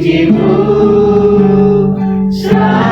memujimu selamanya.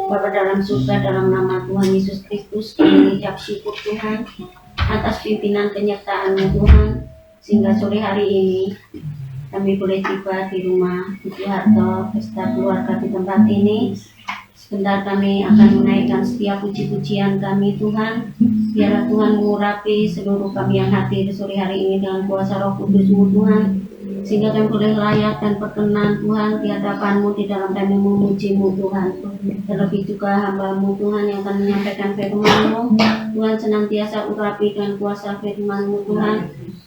Bapa dalam surga, dalam nama Tuhan Yesus Kristus, kami mengucap syukur Tuhan atas pimpinan penyertaan-Mu Tuhan, sehingga sore hari ini kami boleh tiba di rumah Ibu Harto, pesta keluarga di tempat ini. Sebentar kami akan menaikkan setiap puji-pujian kami Tuhan. Biarlah Tuhan mengurapi seluruh kami yang hadir sore hari ini dengan kuasa Roh Kudus-Mu Tuhan, sehingga kami boleh layak dan berkenan Tuhan di hadapan-Mu di dalam kami memuji-Mu Tuhan. Terlebih juga hamba-Mu Tuhan yang akan menyampaikan firman-Mu, Tuhan senantiasa urapi dengan kuasa firman-Mu Tuhan.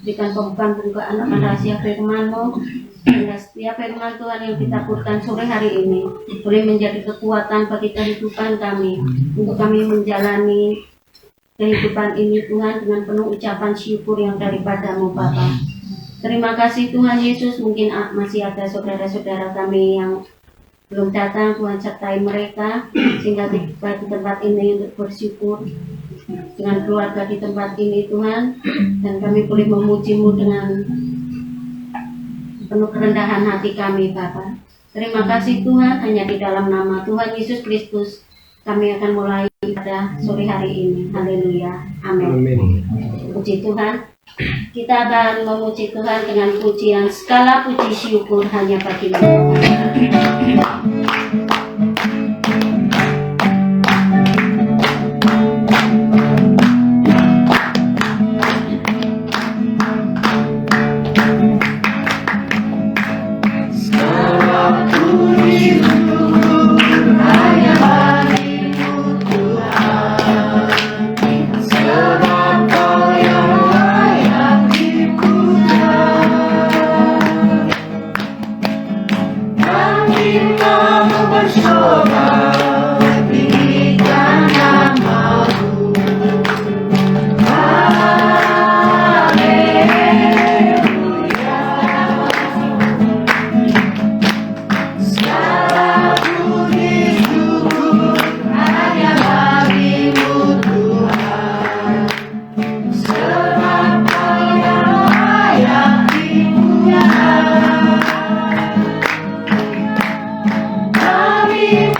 Berikan pembukaan akan rahasia firman-Mu, sehingga setiap firman Tuhan yang ditaburkan sore hari ini boleh menjadi kekuatan bagi kehidupan kami, untuk kami menjalani kehidupan ini Tuhan dengan penuh ucapan syukur yang daripada-Mu Bapa. Terima kasih Tuhan Yesus. Mungkin masih ada saudara-saudara kami yang belum datang, Tuhan sertai mereka sehingga tiba di tempat ini untuk bersyukur dengan keluarga di tempat ini Tuhan, dan kami boleh memuji-Mu dengan penuh kerendahan hati kami Bapa. Terima kasih Tuhan, hanya di dalam nama Tuhan Yesus Kristus kami akan mulai pada sore hari ini. Haleluya, amin. Puji Tuhan. Kita akan memuji Tuhan dengan pujian skala puji syukur hanya bagi-Mu. Kami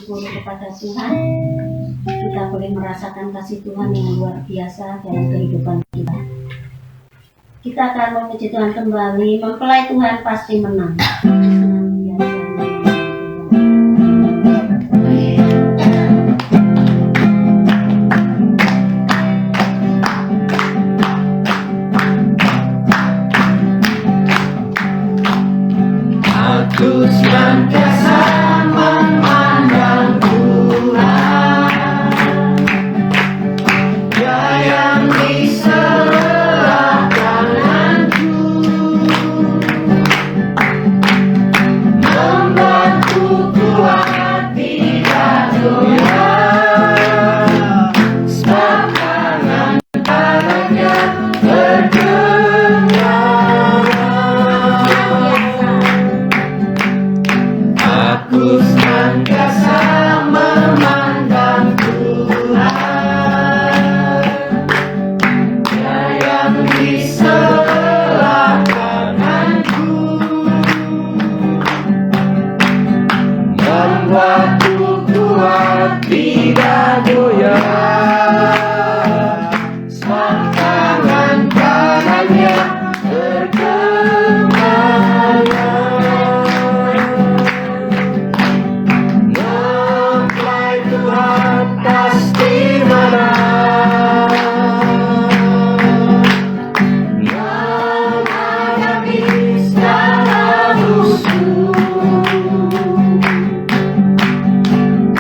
bersyukur kepada Tuhan. Kita boleh merasakan kasih Tuhan yang luar biasa dalam kehidupan kita. Kita akan memuji Tuhan kembali. Mempelai Tuhan pasti menang. Aku senantiasa memandang Tuhan, Dia yang di sebelah kananku, membuatku kuat tidak goyah, sebab tangan kanannya bergerak. Aku senantiasa memandang Tuhan, Dia yang di sebelah kananku, membuatku kuat tidak goyah, sebab tangan kanannya berkemenangan. Tuhan pasti menang, menghadapi segala musuh.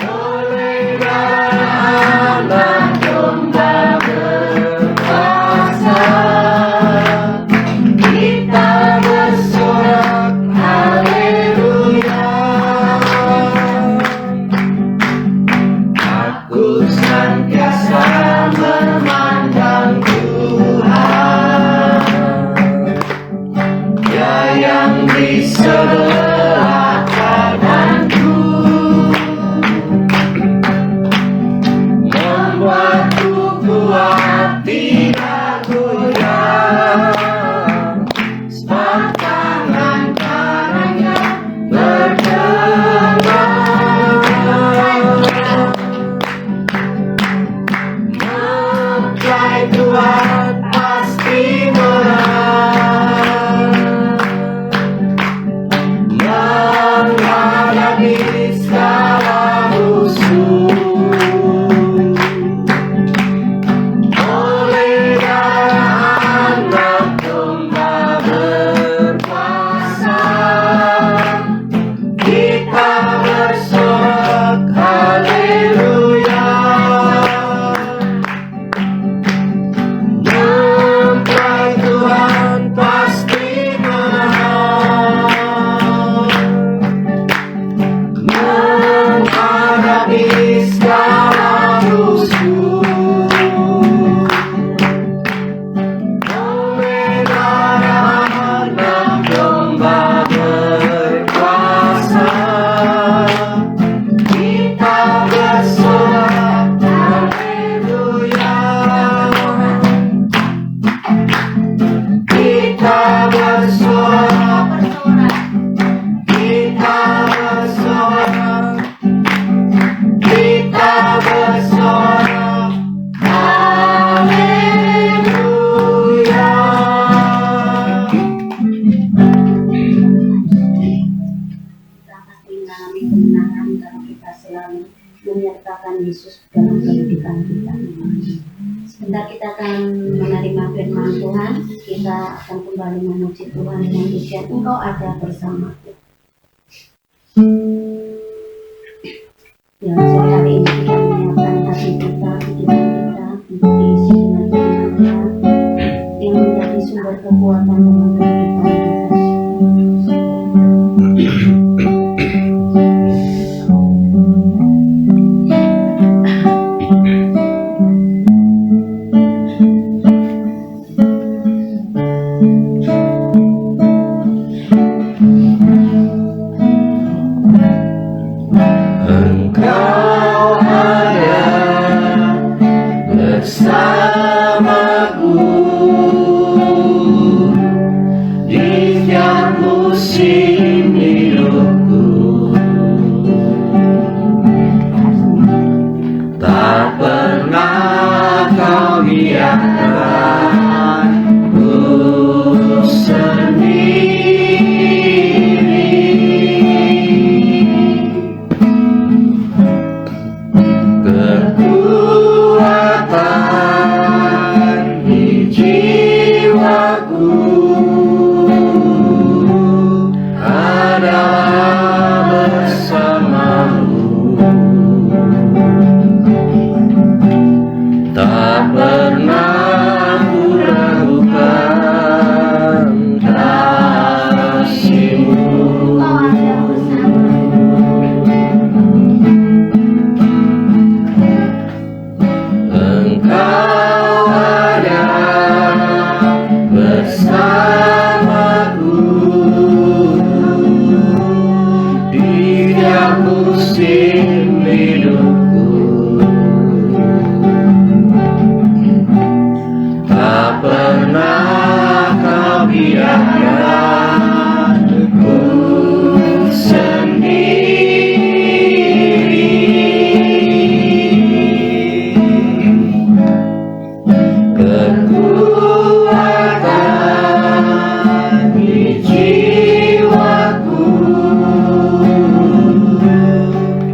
Oleh darah Anak Domba berkuasa, kita bersorak haleluya. Aku senantiasa memandang Tuhan, Dia yang di sebelah kananku, membuatku kuat tidak goyah, sebab tangan kanannya bergerak. Mempelai Tuhan pasti menang, menghadapi segala musuh. Oleh darah Anak Domba berkuasa, kita bersorak haleluya. Mempelai Tuhan pasti menang, menghadapi segala musuh. Oleh darah Anak Domba berkuasa, kita bersorak haleluya. Kita bersorak, kita bersorak, kita bersorak haleluya. Kita pasti mengalami kemenangan kalau kita selalu menyertakan Yesus dalam kehidupan kita. Sebentar kita akan menerima firman Tuhan. Kita akan kembali memuji Tuhan dengan pujian Engkau ada bersamaku. Ya, sore hari ini kita menyiapkan hati kita, pikiran kita untuk diisi dengan firman Tuhan yang menjadi sumber kekuatan dalam kehidupan kita. Engkau ada bersamaku, pernah kau biarkan ku sendiri. Kekuatan di jiwaku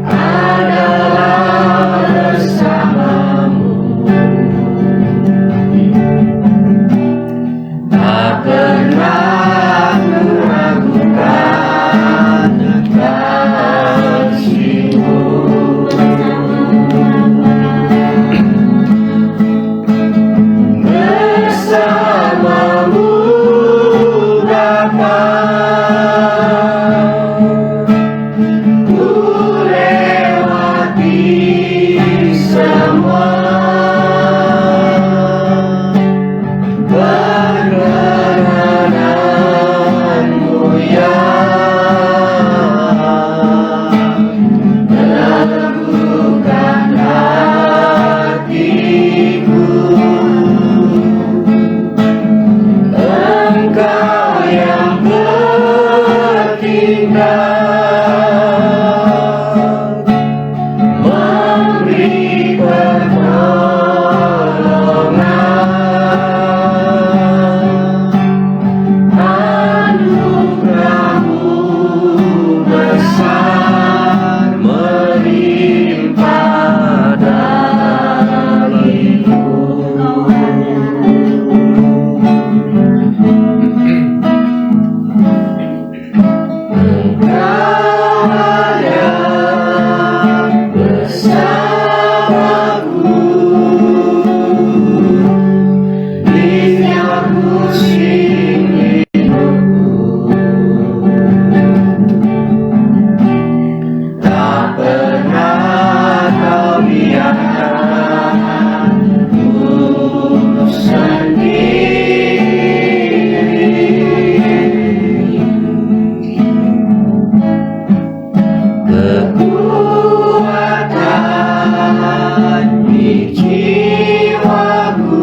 adalah bersamamu. Tak pernah ku ragukan kasih-Mu. Bersamamu Bapa, ku lewati semua perjalanan-Mu yang teguhkan hatiku. Engkau yang bertindak, memberi pertolongan. Anugerah-Mu besar melimpah bagiku. Engkau ada bersamaku di tiap musim hidupku. Tak pernah kau biarkan ku sendiri. Kekuatan di jiwaku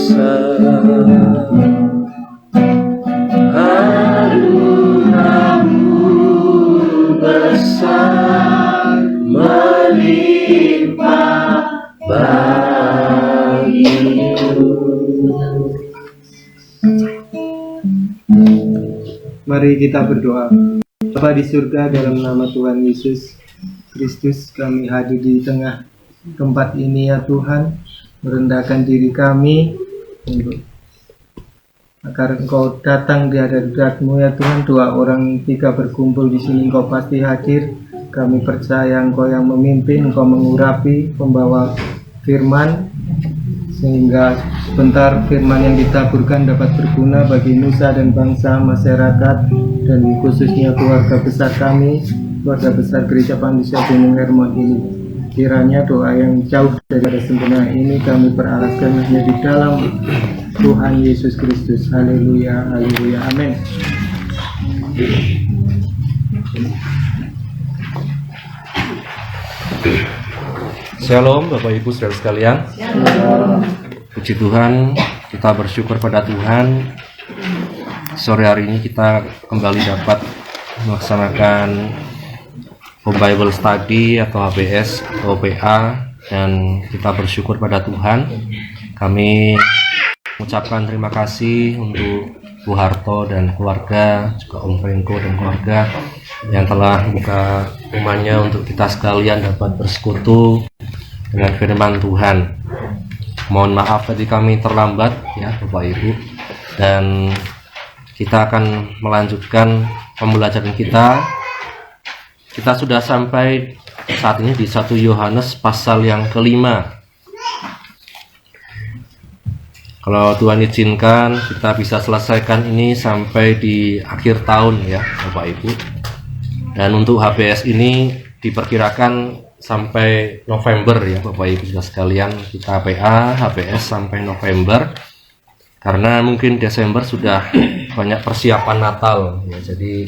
Anugerahmu besar melimpah bagiku. Mari kita berdoa. Bapa di surga, dalam nama Tuhan Yesus Kristus, kami hadir di tengah tempat ini ya Tuhan, merendahkan diri kami untuk agar Engkau datang di hadirat-Mu ya Tuhan. 2 orang 3 berkumpul di sini, Engkau pasti hadir. Kami percaya Engkau yang memimpin, Engkau mengurapi, pembawa firman, sehingga sebentar firman yang ditaburkan dapat berguna bagi nusa dan bangsa, masyarakat, dan khususnya keluarga besar kami, keluarga besar Gereja Manusia Gunung Hermon ini. Kiranya doa yang jauh dari sempurna ini kami perarahkan hanya di dalam Tuhan Yesus Kristus. Haleluya, haleluya, amin. Shalom Bapak Ibu Saudara sekalian. Puji Tuhan, kita bersyukur pada Tuhan. Sore hari ini kita kembali dapat melaksanakan Home Bible Study atau HBS atau PA, dan kita bersyukur pada Tuhan. Kami mengucapkan terima kasih untuk Bu Harto dan keluarga, juga Om Franco dan keluarga yang telah buka rumahnya untuk kita sekalian dapat bersekutu dengan firman Tuhan. Mohon maaf tadi kami terlambat ya Bapak Ibu, dan kita akan melanjutkan pembelajaran kita. Kita sudah sampai saat ini di 1 Yohanes pasal yang kelima. Kalau Tuhan izinkan, kita bisa selesaikan ini sampai di akhir tahun ya Bapak Ibu. Dan untuk HBS ini diperkirakan sampai November ya Bapak Ibu juga sekalian. Kita PA HBS sampai November, karena mungkin Desember sudah banyak persiapan Natal ya, jadi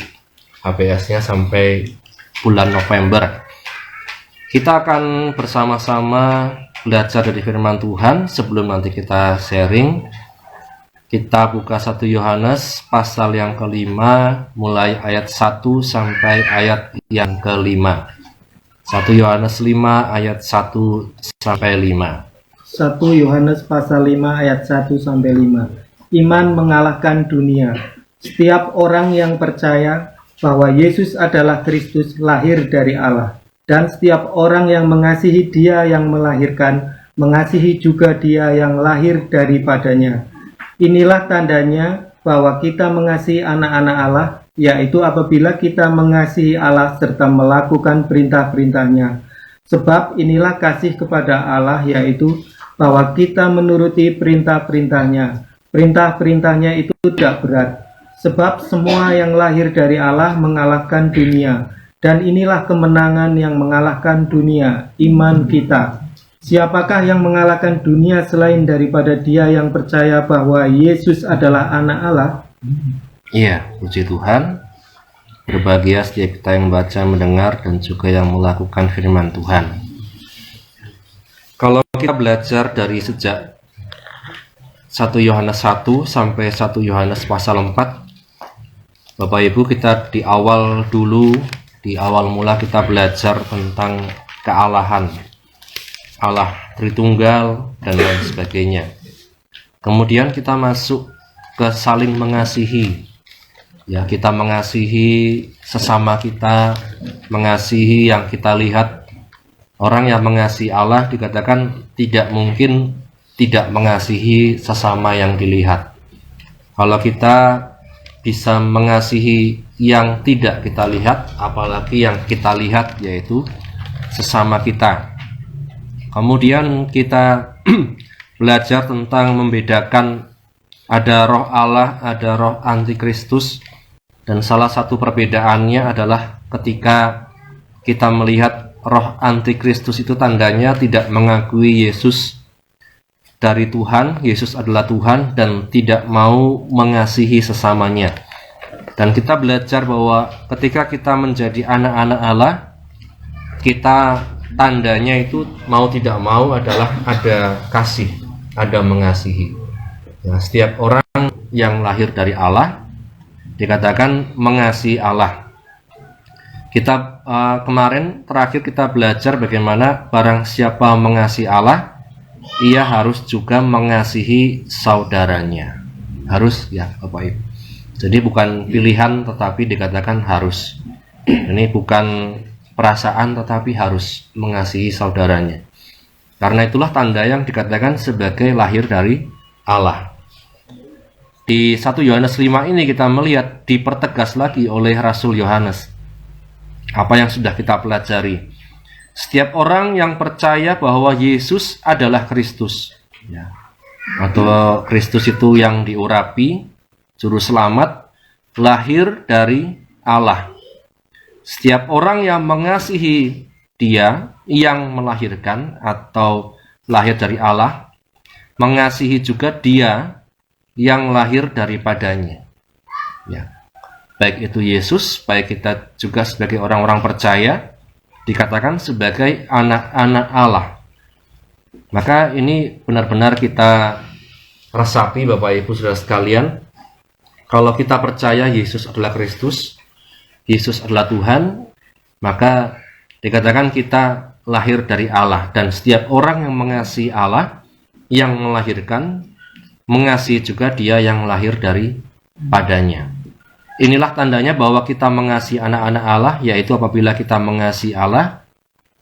HBS-nya sampai bulan November. Kita akan bersama-sama belajar dari firman Tuhan. Sebelum nanti kita sharing, kita buka 1 Yohanes pasal yang kelima, mulai ayat 1 sampai ayat yang kelima. 1 Yohanes 5 ayat 1 sampai 5. 1 Yohanes pasal 5 ayat 1 sampai 5. Iman mengalahkan dunia. Setiap orang yang percaya bahwa Yesus adalah Kristus lahir dari Allah, dan setiap orang yang mengasihi Dia yang melahirkan, mengasihi juga Dia yang lahir daripadanya. Inilah tandanya bahwa kita mengasihi anak-anak Allah, yaitu apabila kita mengasihi Allah serta melakukan perintah-perintahnya. Sebab inilah kasih kepada Allah, yaitu bahwa kita menuruti perintah-perintahnya. Perintah-perintahnya itu tidak berat, sebab semua yang lahir dari Allah mengalahkan dunia. Dan inilah kemenangan yang mengalahkan dunia, iman kita. Siapakah yang mengalahkan dunia selain daripada dia yang percaya bahwa Yesus adalah anak Allah? Iya, puji Tuhan. Berbahagia setiap kita yang membaca, mendengar, dan juga yang melakukan firman Tuhan. Kalau kita belajar dari sejak 1 Yohanes 1 sampai 1 Yohanes pasal 4, Bapak Ibu, kita di awal mula kita belajar tentang kealahan Allah Tritunggal dan lain sebagainya. Kemudian kita masuk ke saling mengasihi. Ya, kita mengasihi sesama kita, mengasihi yang kita lihat. Orang yang mengasihi Allah dikatakan tidak mungkin tidak mengasihi sesama yang dilihat. Kalau kita bisa mengasihi yang tidak kita lihat, apalagi yang kita lihat, yaitu sesama kita. Kemudian kita belajar tentang membedakan ada roh Allah, ada roh antikristus, dan salah satu perbedaannya adalah ketika kita melihat roh antikristus itu tandanya tidak mengakui Yesus dari Tuhan, Yesus adalah Tuhan, dan tidak mau mengasihi sesamanya. Dan kita belajar bahwa ketika kita menjadi anak-anak Allah, kita tandanya itu mau tidak mau adalah ada kasih, ada mengasihi. Nah, setiap orang yang lahir dari Allah dikatakan mengasihi Allah. Kita kemarin terakhir kita belajar bagaimana barang siapa mengasihi Allah, ia harus juga mengasihi saudaranya. Harus ya Bapak Ibu. Jadi bukan pilihan tetapi dikatakan harus. Ini bukan perasaan tetapi harus mengasihi saudaranya. Karena itulah tanda yang dikatakan sebagai lahir dari Allah. Di 1 Yohanes 5 ini kita melihat dipertegas lagi oleh Rasul Yohanes apa yang sudah kita pelajari. Setiap orang yang percaya bahwa Yesus adalah Kristus, ya, atau Kristus itu yang diurapi, juru selamat, lahir dari Allah. Setiap orang yang mengasihi Dia yang melahirkan atau lahir dari Allah, mengasihi juga Dia yang lahir daripadanya. Ya. Baik itu Yesus, baik kita juga sebagai orang-orang percaya, dikatakan sebagai anak-anak Allah. Maka ini benar-benar kita resapi Bapak Ibu Saudara sekalian. Kalau kita percaya Yesus adalah Kristus, Yesus adalah Tuhan, maka dikatakan kita lahir dari Allah. Dan setiap orang yang mengasihi Allah, yang melahirkan, mengasihi juga Dia yang lahir daripadanya. Inilah tandanya bahwa kita mengasihi anak-anak Allah, yaitu apabila kita mengasihi Allah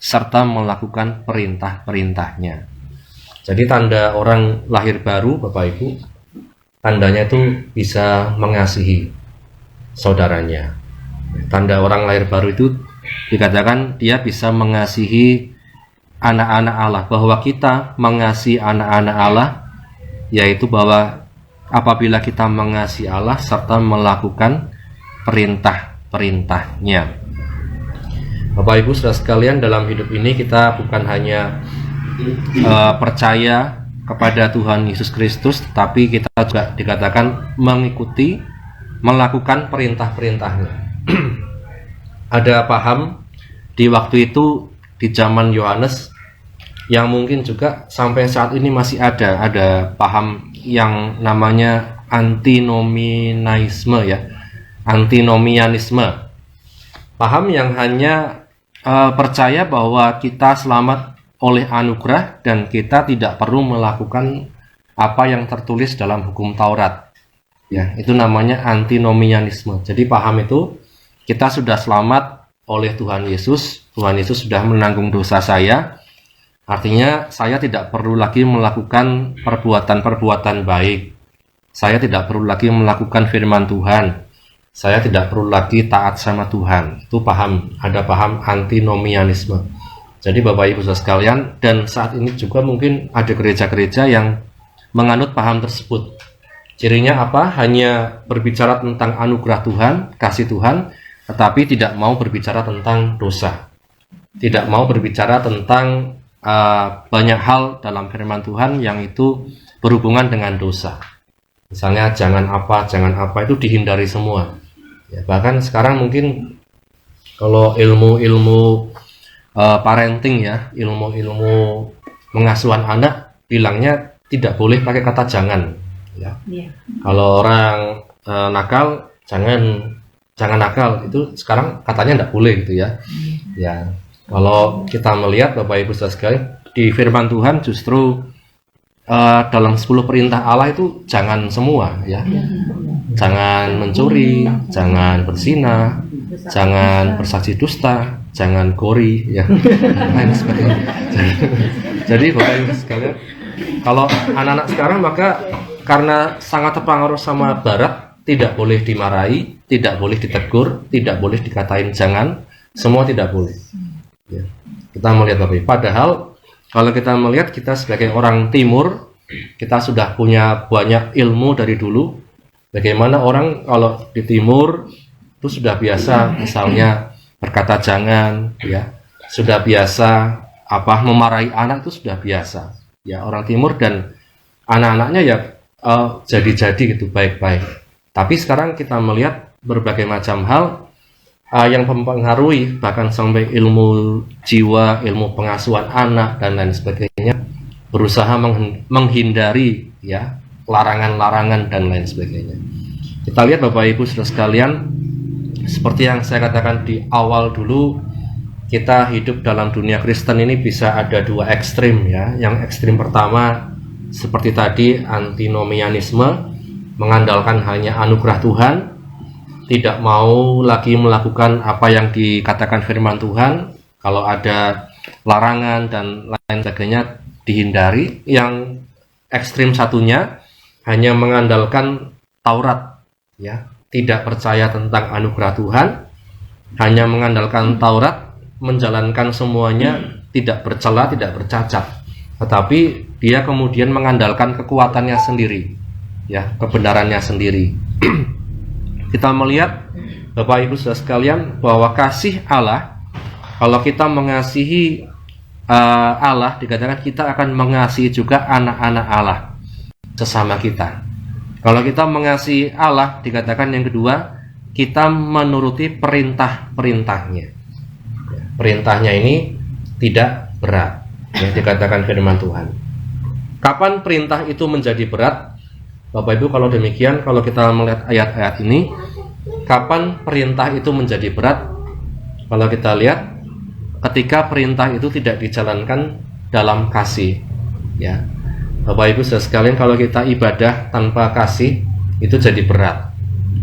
serta melakukan perintah-perintahnya. Jadi tanda orang lahir baru Bapak Ibu, tandanya itu bisa mengasihi saudaranya. Tanda orang lahir baru itu dikatakan dia bisa mengasihi anak-anak Allah, bahwa kita mengasihi anak-anak Allah, yaitu bahwa apabila kita mengasihi Allah serta melakukan perintah-perintahnya. Bapak Ibu Saudara sekalian, dalam hidup ini kita bukan hanya percaya kepada Tuhan Yesus Kristus, tapi kita juga dikatakan mengikuti, melakukan perintah-perintahnya. Ada paham di waktu itu, di zaman Yohanes, yang mungkin juga sampai saat ini masih ada paham yang namanya antinomianisme, ya, antinomianisme. Paham yang hanya percaya bahwa kita selamat oleh anugerah dan kita tidak perlu melakukan apa yang tertulis dalam hukum Taurat. Ya, itu namanya antinomianisme. Jadi paham itu kita sudah selamat oleh Tuhan Yesus. Tuhan Yesus sudah menanggung dosa saya. Artinya saya tidak perlu lagi melakukan perbuatan-perbuatan baik. Saya tidak perlu lagi melakukan firman Tuhan. Saya tidak perlu lagi taat sama Tuhan. Itu paham, ada paham antinomianisme. Jadi Bapak Ibu Saudara sekalian, dan saat ini juga mungkin ada gereja-gereja yang menganut paham tersebut. Cirinya apa? Hanya berbicara tentang anugerah Tuhan, kasih Tuhan, tetapi tidak mau berbicara tentang dosa. Tidak mau berbicara tentang banyak hal dalam firman Tuhan yang itu berhubungan dengan dosa. Misalnya jangan apa itu dihindari semua. Ya, bahkan sekarang mungkin kalau ilmu-ilmu parenting, ya, ilmu-ilmu pengasuhan anak, bilangnya tidak boleh pakai kata jangan. Ya. Yeah. Kalau orang nakal, jangan nakal, itu sekarang katanya tidak boleh gitu ya. Ya. Kalau kita melihat Bapak Ibu Saudara sekalian, di firman Tuhan justru dalam 10 perintah Allah itu jangan semua, ya. Jangan mencuri, jangan berzina, jangan bersaksi dusta, jangan gori, ya. Lain sebagainya. Jadi Bapak Ibu sekalian, kalau anak-anak sekarang maka karena sangat terpengaruh sama barat, tidak boleh dimarahi, tidak boleh ditegur, tidak boleh dikatain jangan, semua tidak boleh. Ya. Kita melihat Bapak Ibu. Padahal kalau kita melihat, kita sebagai orang timur, kita sudah punya banyak ilmu dari dulu. Bagaimana orang kalau di timur itu sudah biasa, misalnya berkata jangan, ya, sudah biasa memarahi anak itu sudah biasa. Ya, orang timur dan anak-anaknya ya jadi-jadi gitu, baik-baik. Tapi sekarang kita melihat berbagai macam hal yang mempengaruhi, bahkan sampai ilmu jiwa, ilmu pengasuhan anak dan lain sebagainya, berusaha menghindari, ya, larangan-larangan dan lain sebagainya. Kita lihat Bapak Ibu Saudara sekalian, seperti yang saya katakan di awal dulu, kita hidup dalam dunia Kristen ini bisa ada dua ekstrim ya. Yang ekstrim pertama seperti tadi, antinomianisme, mengandalkan hanya anugerah Tuhan, tidak mau lagi melakukan apa yang dikatakan firman Tuhan. Kalau ada larangan dan lain sebagainya dihindari. Yang ekstrim satunya hanya mengandalkan Taurat ya, tidak percaya tentang anugerah Tuhan, hanya mengandalkan Taurat, menjalankan semuanya tidak bercela, tidak bercacat, tetapi dia kemudian mengandalkan kekuatannya sendiri ya, kebenarannya sendiri. Kita melihat Bapak Ibu Saudara sekalian bahwa kasih Allah, kalau kita mengasihi Allah, dikatakan kita akan mengasihi juga anak-anak Allah sesama kita. Kalau kita mengasihi Allah, dikatakan yang kedua, kita menuruti perintah-perintahnya. Perintahnya ini tidak berat ya, dikatakan firman Tuhan. Kapan perintah itu menjadi berat? Bapak Ibu, kalau demikian, kalau kita melihat ayat-ayat ini, kapan perintah itu menjadi berat? Kalau kita lihat, ketika perintah itu tidak dijalankan dalam kasih ya. Bapak Ibu Saudara sekalian, kalau kita ibadah tanpa kasih itu jadi berat,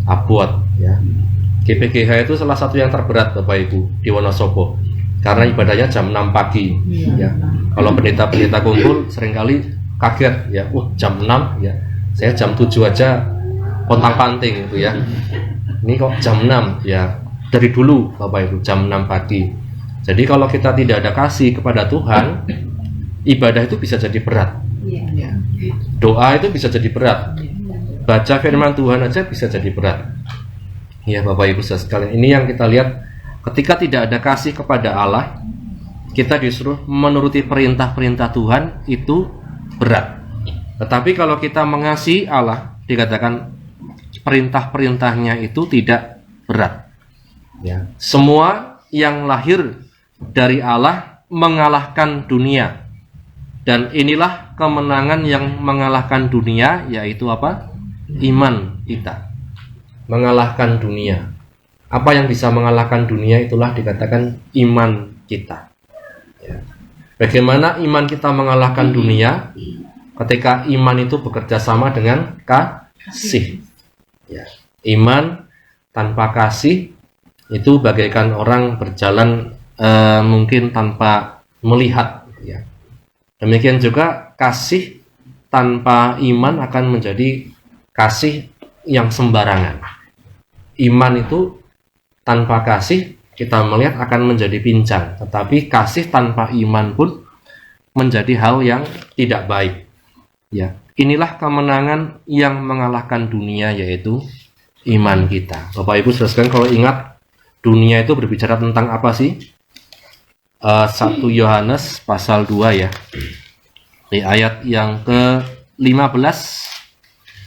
abot ya. GPGH itu salah satu yang terberat Bapak Ibu di Wonosobo, karena ibadahnya jam 6 pagi ya. Kalau pendeta-pendeta kumpul seringkali kaget ya, jam 6 ya, saya jam 7 aja pontang-panting itu ya, ini kok jam 6 ya. Dari dulu Bapak Ibu jam 6 pagi. Jadi kalau kita tidak ada kasih kepada Tuhan, ibadah itu bisa jadi berat. Doa itu bisa jadi berat. Baca firman Tuhan aja bisa jadi berat. Ya Bapak Ibu Saudara sekalian, ini yang kita lihat, ketika tidak ada kasih kepada Allah, kita disuruh menuruti perintah-perintah Tuhan, itu berat. Tetapi kalau kita mengasihi Allah, dikatakan perintah-perintahnya itu tidak berat. Ya. Semua yang lahir dari Allah mengalahkan dunia. Dan inilah kemenangan yang mengalahkan dunia, yaitu apa? Iman kita. Mengalahkan dunia. Apa yang bisa mengalahkan dunia, itulah dikatakan iman kita. Ya. Bagaimana iman kita mengalahkan dunia? Ketika iman itu bekerja sama dengan kasih. Ya. Iman tanpa kasih itu bagaikan orang berjalan mungkin tanpa melihat ya. Demikian juga kasih tanpa iman akan menjadi kasih yang sembarangan. Iman itu tanpa kasih kita melihat akan menjadi pincang, tetapi kasih tanpa iman pun menjadi hal yang tidak baik. Ya, inilah kemenangan yang mengalahkan dunia, yaitu iman kita. Bapak Ibu Saudara sekalian, kalau ingat, dunia itu berbicara tentang apa sih? 1 Yohanes pasal 2 ya, di ayat yang ke-15.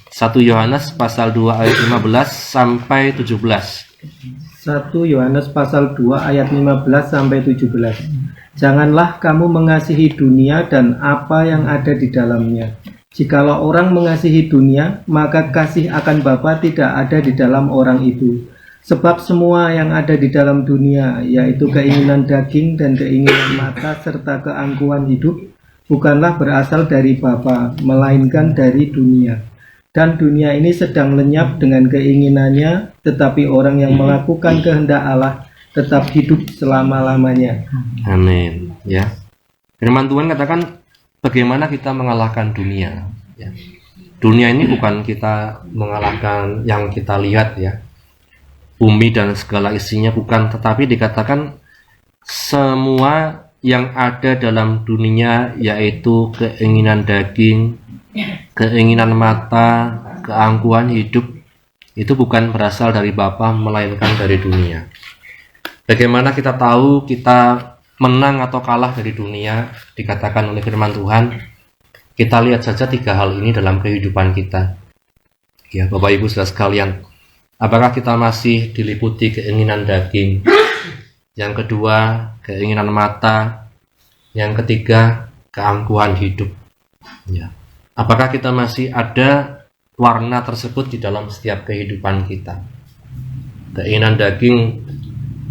1 Yohanes pasal 2 ayat 15 sampai 17. 1 Yohanes pasal 2 ayat 15 sampai 17. Janganlah kamu mengasihi dunia dan apa yang ada di dalamnya. Jikalau orang mengasihi dunia, maka kasih akan Bapa tidak ada di dalam orang itu. Sebab semua yang ada di dalam dunia, yaitu keinginan daging dan keinginan mata serta keangkuhan hidup, bukanlah berasal dari Bapa, melainkan dari dunia. Dan dunia ini sedang lenyap dengan keinginannya, tetapi orang yang melakukan kehendak Allah tetap hidup selama-lamanya. Amin. Ya. Firman Tuhan katakan bagaimana kita mengalahkan dunia. Ya. Dunia ini bukan kita mengalahkan yang kita lihat ya, bumi dan segala isinya, bukan, tetapi dikatakan semua yang ada dalam dunia, yaitu keinginan daging, keinginan mata, keangkuhan hidup, itu bukan berasal dari Bapa, melainkan dari dunia. Bagaimana kita tahu kita menang atau kalah dari dunia? Dikatakan oleh firman Tuhan, kita lihat saja 3 hal ini dalam kehidupan kita. Ya, Bapak Ibu Saudara sekalian, apakah kita masih diliputi keinginan daging? Yang kedua, keinginan mata. Yang ketiga, keangkuhan hidup. Ya. Apakah kita masih ada warna tersebut di dalam setiap kehidupan kita? Keinginan daging,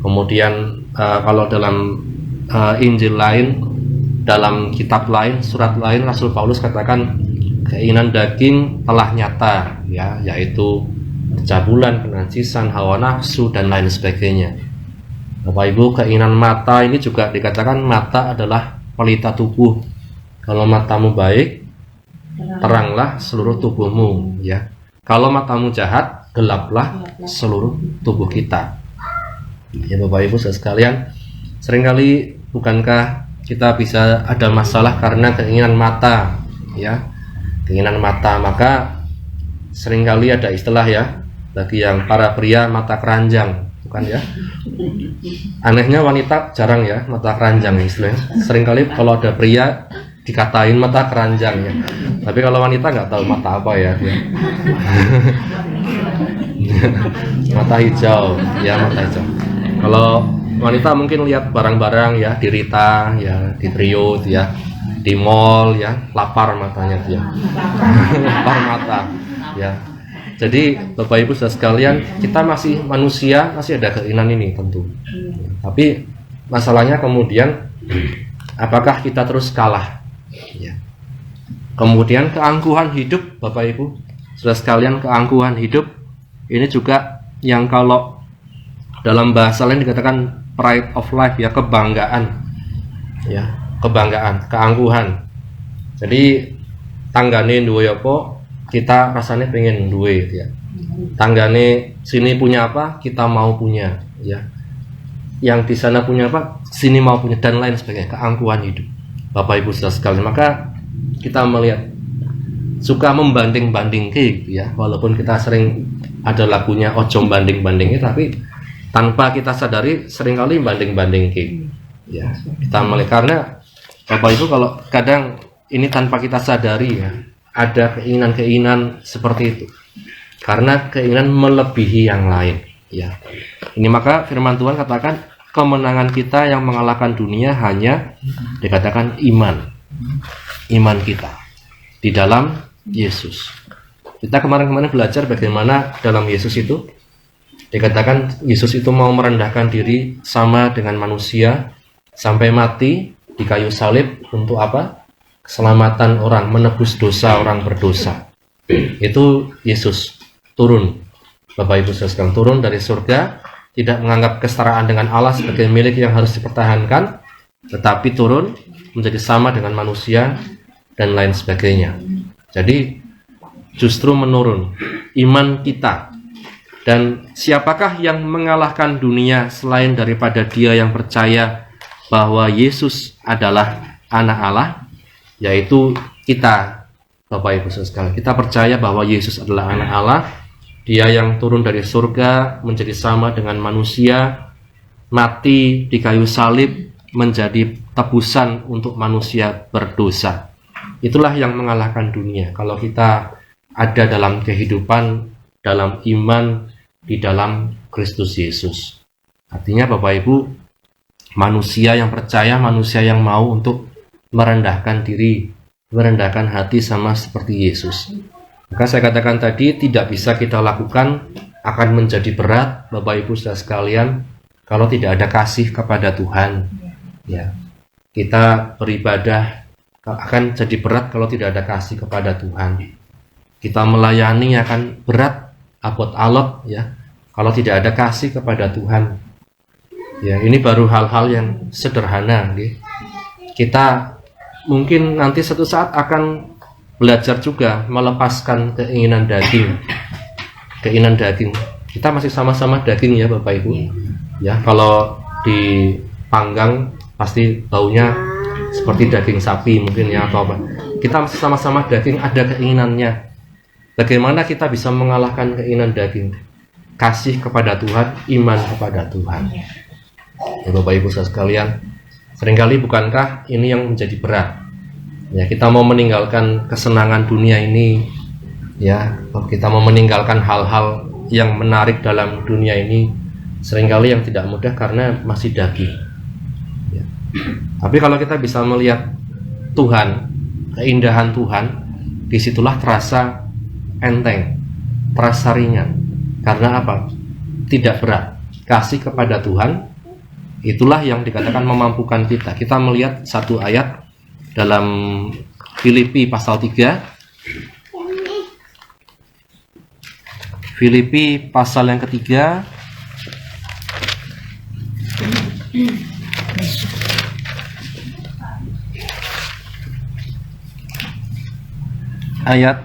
kemudian kalau dalam Injil lain, dalam kitab lain, surat lain, Rasul Paulus katakan keinginan daging telah nyata, ya, yaitu pencabulan, kenajisan, hawa nafsu, dan lain sebagainya. Bapak Ibu, keinginan mata ini juga dikatakan mata adalah pelita tubuh. Kalau matamu baik, teranglah seluruh tubuhmu, ya. Kalau matamu jahat, gelaplah seluruh tubuh kita. Ya Bapak Ibu sekalian, seringkali bukankah kita bisa ada masalah karena keinginan mata, ya, keinginan mata. Maka seringkali ada istilah, ya, bagi yang para pria, mata keranjang, bukan, ya. Anehnya wanita jarang, ya, mata keranjang istilahnya. Seringkali kalau ada pria dikatain mata keranjang, ya, tapi kalau wanita nggak tahu mata apa, ya. Mata hijau, ya, mata hijau. Kalau wanita mungkin lihat barang-barang, ya, di Rita, ya, di Trio, ya, di mall, ya, lapar matanya dia. Lapar mata, ya. Jadi Bapak Ibu sekalian, kita masih manusia, masih ada keinginan ini tentu. Tapi masalahnya kemudian apakah kita terus kalah? Ya. Kemudian keangkuhan hidup, Bapak Ibu, saudara sekalian, keangkuhan hidup ini juga yang kalau dalam bahasa lain dikatakan pride of life, ya, kebanggaan, ya, kebanggaan, keangkuhan. Jadi tanggane duwe apa, kita rasanya pengen duwe, ya. Tanggane sini punya apa, kita mau punya, ya. Yang di sana punya apa, sini mau punya, dan lain sebagainya. Keangkuhan hidup, Bapak Ibu saudara sekalian. Maka kita melihat suka membanding-bandingke, ya, walaupun kita sering ada lagunya ojo banding-bandingke, tapi tanpa kita sadari seringkali banding-bandingke, ya. Kita melihat, karena Bapak Ibu kalau kadang ini tanpa kita sadari, ya, ada keinginan-keinginan seperti itu, karena keinginan melebihi yang lain, ya. Ini maka firman Tuhan katakan kemenangan kita yang mengalahkan dunia hanya dikatakan iman kita di dalam Yesus. Kita kemarin-kemarin belajar bagaimana dalam Yesus itu dikatakan Yesus itu mau merendahkan diri sama dengan manusia sampai mati di kayu salib untuk apa? Keselamatan orang, menebus dosa orang berdosa. Itu Yesus turun, Bapak Ibu sekalian, turun dari surga, tidak menganggap kesetaraan dengan Allah sebagai milik yang harus dipertahankan, tetapi turun menjadi sama dengan manusia dan lain sebagainya. Jadi justru menurun iman kita. Dan siapakah yang mengalahkan dunia selain daripada dia yang percaya bahwa Yesus adalah anak Allah, yaitu kita, Bapak Ibu sekalian. Kita percaya bahwa Yesus adalah anak Allah, dia yang turun dari surga menjadi sama dengan manusia, mati di kayu salib menjadi tebusan untuk manusia berdosa. Itulah yang mengalahkan dunia. Kalau kita ada dalam kehidupan, dalam iman di dalam Kristus Yesus. Artinya Bapak Ibu, manusia yang percaya, manusia yang mau untuk merendahkan diri, merendahkan hati sama seperti Yesus. Maka saya katakan tadi, tidak bisa kita lakukan, akan menjadi berat Bapak Ibu saudara sekalian kalau tidak ada kasih kepada Tuhan. Ya, kita beribadah akan jadi berat kalau tidak ada kasih kepada Tuhan. Kita melayani akan berat, abot alot, ya, kalau tidak ada kasih kepada Tuhan. Ya, ini baru hal-hal yang sederhana, ya. Kita mungkin nanti suatu saat akan belajar juga melepaskan keinginan daging. Keinginan daging. Kita masih sama-sama daging, ya Bapak Ibu. Ya, kalau dipanggang pasti baunya seperti daging sapi mungkin, ya, atau apa. Kita masih sama-sama daging, ada keinginannya. Bagaimana kita bisa mengalahkan keinginan daging? Kasih kepada Tuhan, iman kepada Tuhan. Ya Bapak Ibu sekalian, seringkali bukankah ini yang menjadi berat? Ya, kita mau meninggalkan kesenangan dunia ini, ya, kita mau meninggalkan hal-hal yang menarik dalam dunia ini, seringkali yang tidak mudah karena masih daging. Ya. Tapi kalau kita bisa melihat Tuhan, keindahan Tuhan, disitulah terasa enteng, terasa ringan. Karena apa? Tidak berat. Kasih kepada Tuhan, itulah yang dikatakan memampukan kita. Kita melihat satu ayat dalam Filipi pasal 3. Filipi pasal yang ketiga ayat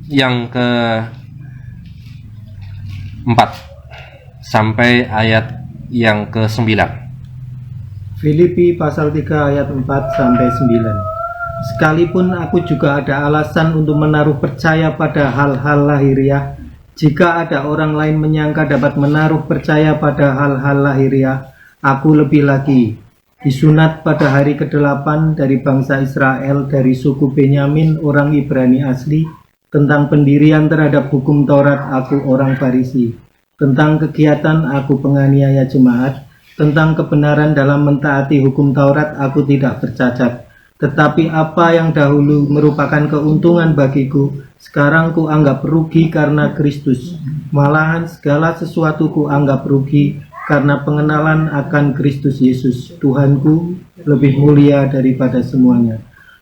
yang ke-4 sampai ayat yang ke-9. Filipi pasal 3 ayat 4 sampai 9. Sekalipun aku juga ada alasan untuk menaruh percaya pada hal-hal lahiriah, jika ada orang lain menyangka dapat menaruh percaya pada hal-hal lahiriah, aku lebih lagi. Disunat pada hari ke-8 dari bangsa Israel dari suku Benyamin, orang Ibrani asli. Tentang pendirian terhadap hukum Taurat, aku orang Farisi. Tentang kegiatan, aku penganiaya jemaat. Tentang kebenaran dalam mentaati hukum Taurat, aku tidak bercacat. Tetapi apa yang dahulu merupakan keuntungan bagiku, sekarang ku anggap rugi karena Kristus. Malahan segala sesuatu ku anggap rugi karena pengenalan akan Kristus Yesus, Tuhanku, lebih mulia daripada semuanya.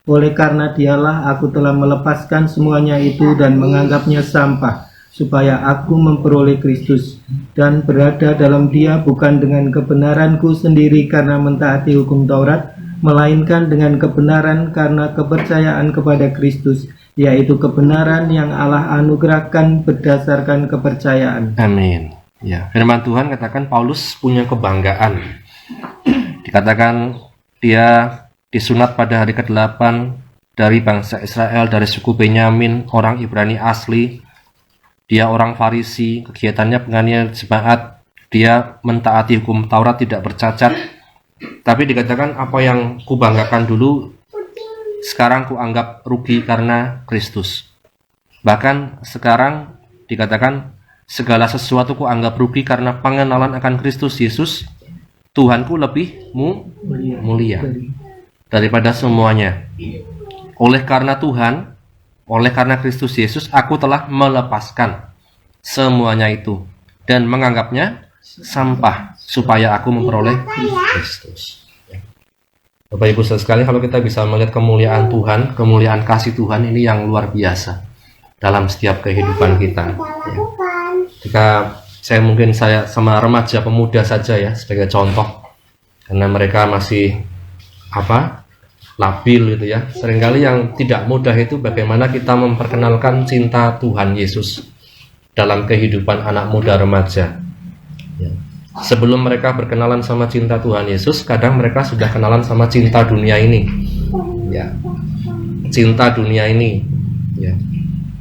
Oleh karena dialah aku telah melepaskan semuanya itu dan menganggapnya sampah, supaya aku memperoleh Kristus dan berada dalam Dia bukan dengan kebenaranku sendiri karena mentaati hukum Taurat, melainkan dengan kebenaran karena kepercayaan kepada Kristus, yaitu kebenaran yang Allah anugerahkan berdasarkan kepercayaan. Amin. Ya, firman Tuhan katakan Paulus punya kebanggaan. Dikatakan dia disunat pada hari ke-8 dari bangsa Israel, dari suku Benyamin, orang Ibrani asli. Dia orang Farisi, kegiatannya penganiayaan jemaat. Dia mentaati hukum Taurat, tidak bercacat. Tapi dikatakan apa yang kubanggakan dulu, sekarang kuanggap rugi karena Kristus. Bahkan sekarang dikatakan segala sesuatu kuanggap rugi karena pengenalan akan Kristus Yesus, Tuhanku lebih mulia daripada semuanya. Oleh karena Tuhan, oleh karena Kristus Yesus, aku telah melepaskan semuanya itu dan menganggapnya sampah supaya aku memperoleh Kristus. Bapak Ibu sekalian, kalau kita bisa melihat kemuliaan Tuhan, kemuliaan kasih Tuhan ini yang luar biasa dalam setiap kehidupan kita. Jika saya sama remaja pemuda saja ya sebagai contoh, karena mereka masih labil gitu ya. Seringkali yang tidak mudah itu bagaimana kita memperkenalkan cinta Tuhan Yesus dalam kehidupan anak muda remaja. Ya. Sebelum mereka berkenalan sama cinta Tuhan Yesus, kadang mereka sudah kenalan sama cinta dunia ini. Ya. Cinta dunia ini. Ya.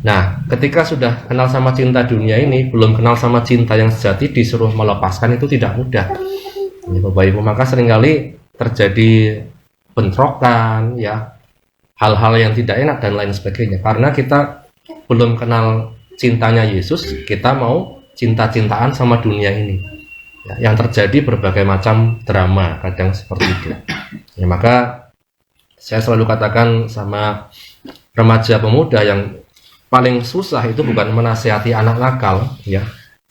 Nah, ketika sudah kenal sama cinta dunia ini, belum kenal sama cinta yang sejati, disuruh melepaskan itu tidak mudah. Ya, Bapak Ibu, maka seringkali terjadi bentrokan, ya, hal-hal yang tidak enak dan lain sebagainya. Karena kita belum kenal cintanya Yesus, kita mau cinta-cintaan sama dunia ini. Ya, yang terjadi berbagai macam drama, kadang seperti itu. Ya, maka saya selalu katakan sama remaja pemuda yang paling susah itu bukan menasihati anak nakal, ya.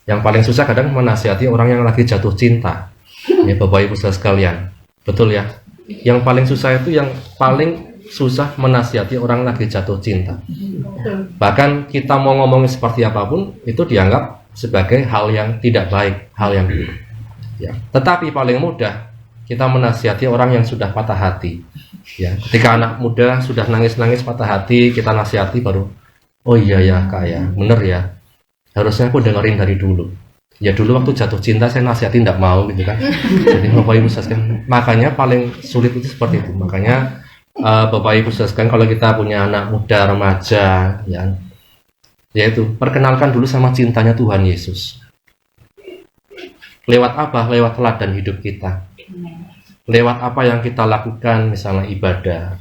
Yang paling susah kadang menasihati orang yang lagi jatuh cinta. Ya, Bapak Ibu sekalian, betul ya. Yang paling susah itu yang paling susah menasihati orang lagi jatuh cinta. Bahkan kita mau ngomongin seperti apapun itu dianggap sebagai hal yang tidak baik, hal yang buruk. Ya. Tetapi paling mudah kita menasihati orang yang sudah patah hati. Ya. Ketika anak muda sudah nangis-nangis patah hati, kita nasihati baru, oh iya ya kak ya, bener ya. Harusnya aku dengerin dari dulu. Ya dulu waktu jatuh cinta saya nasihatin tidak mau gitu kan. Jadi Bapak Ibu sekalian, makanya paling sulit itu seperti itu. Makanya Bapak Ibu sekalian, kalau kita punya anak muda remaja, ya, yaitu perkenalkan dulu sama cintanya Tuhan Yesus. Lewat apa? Lewat teladan hidup kita. Lewat apa yang kita lakukan, misalnya ibadah,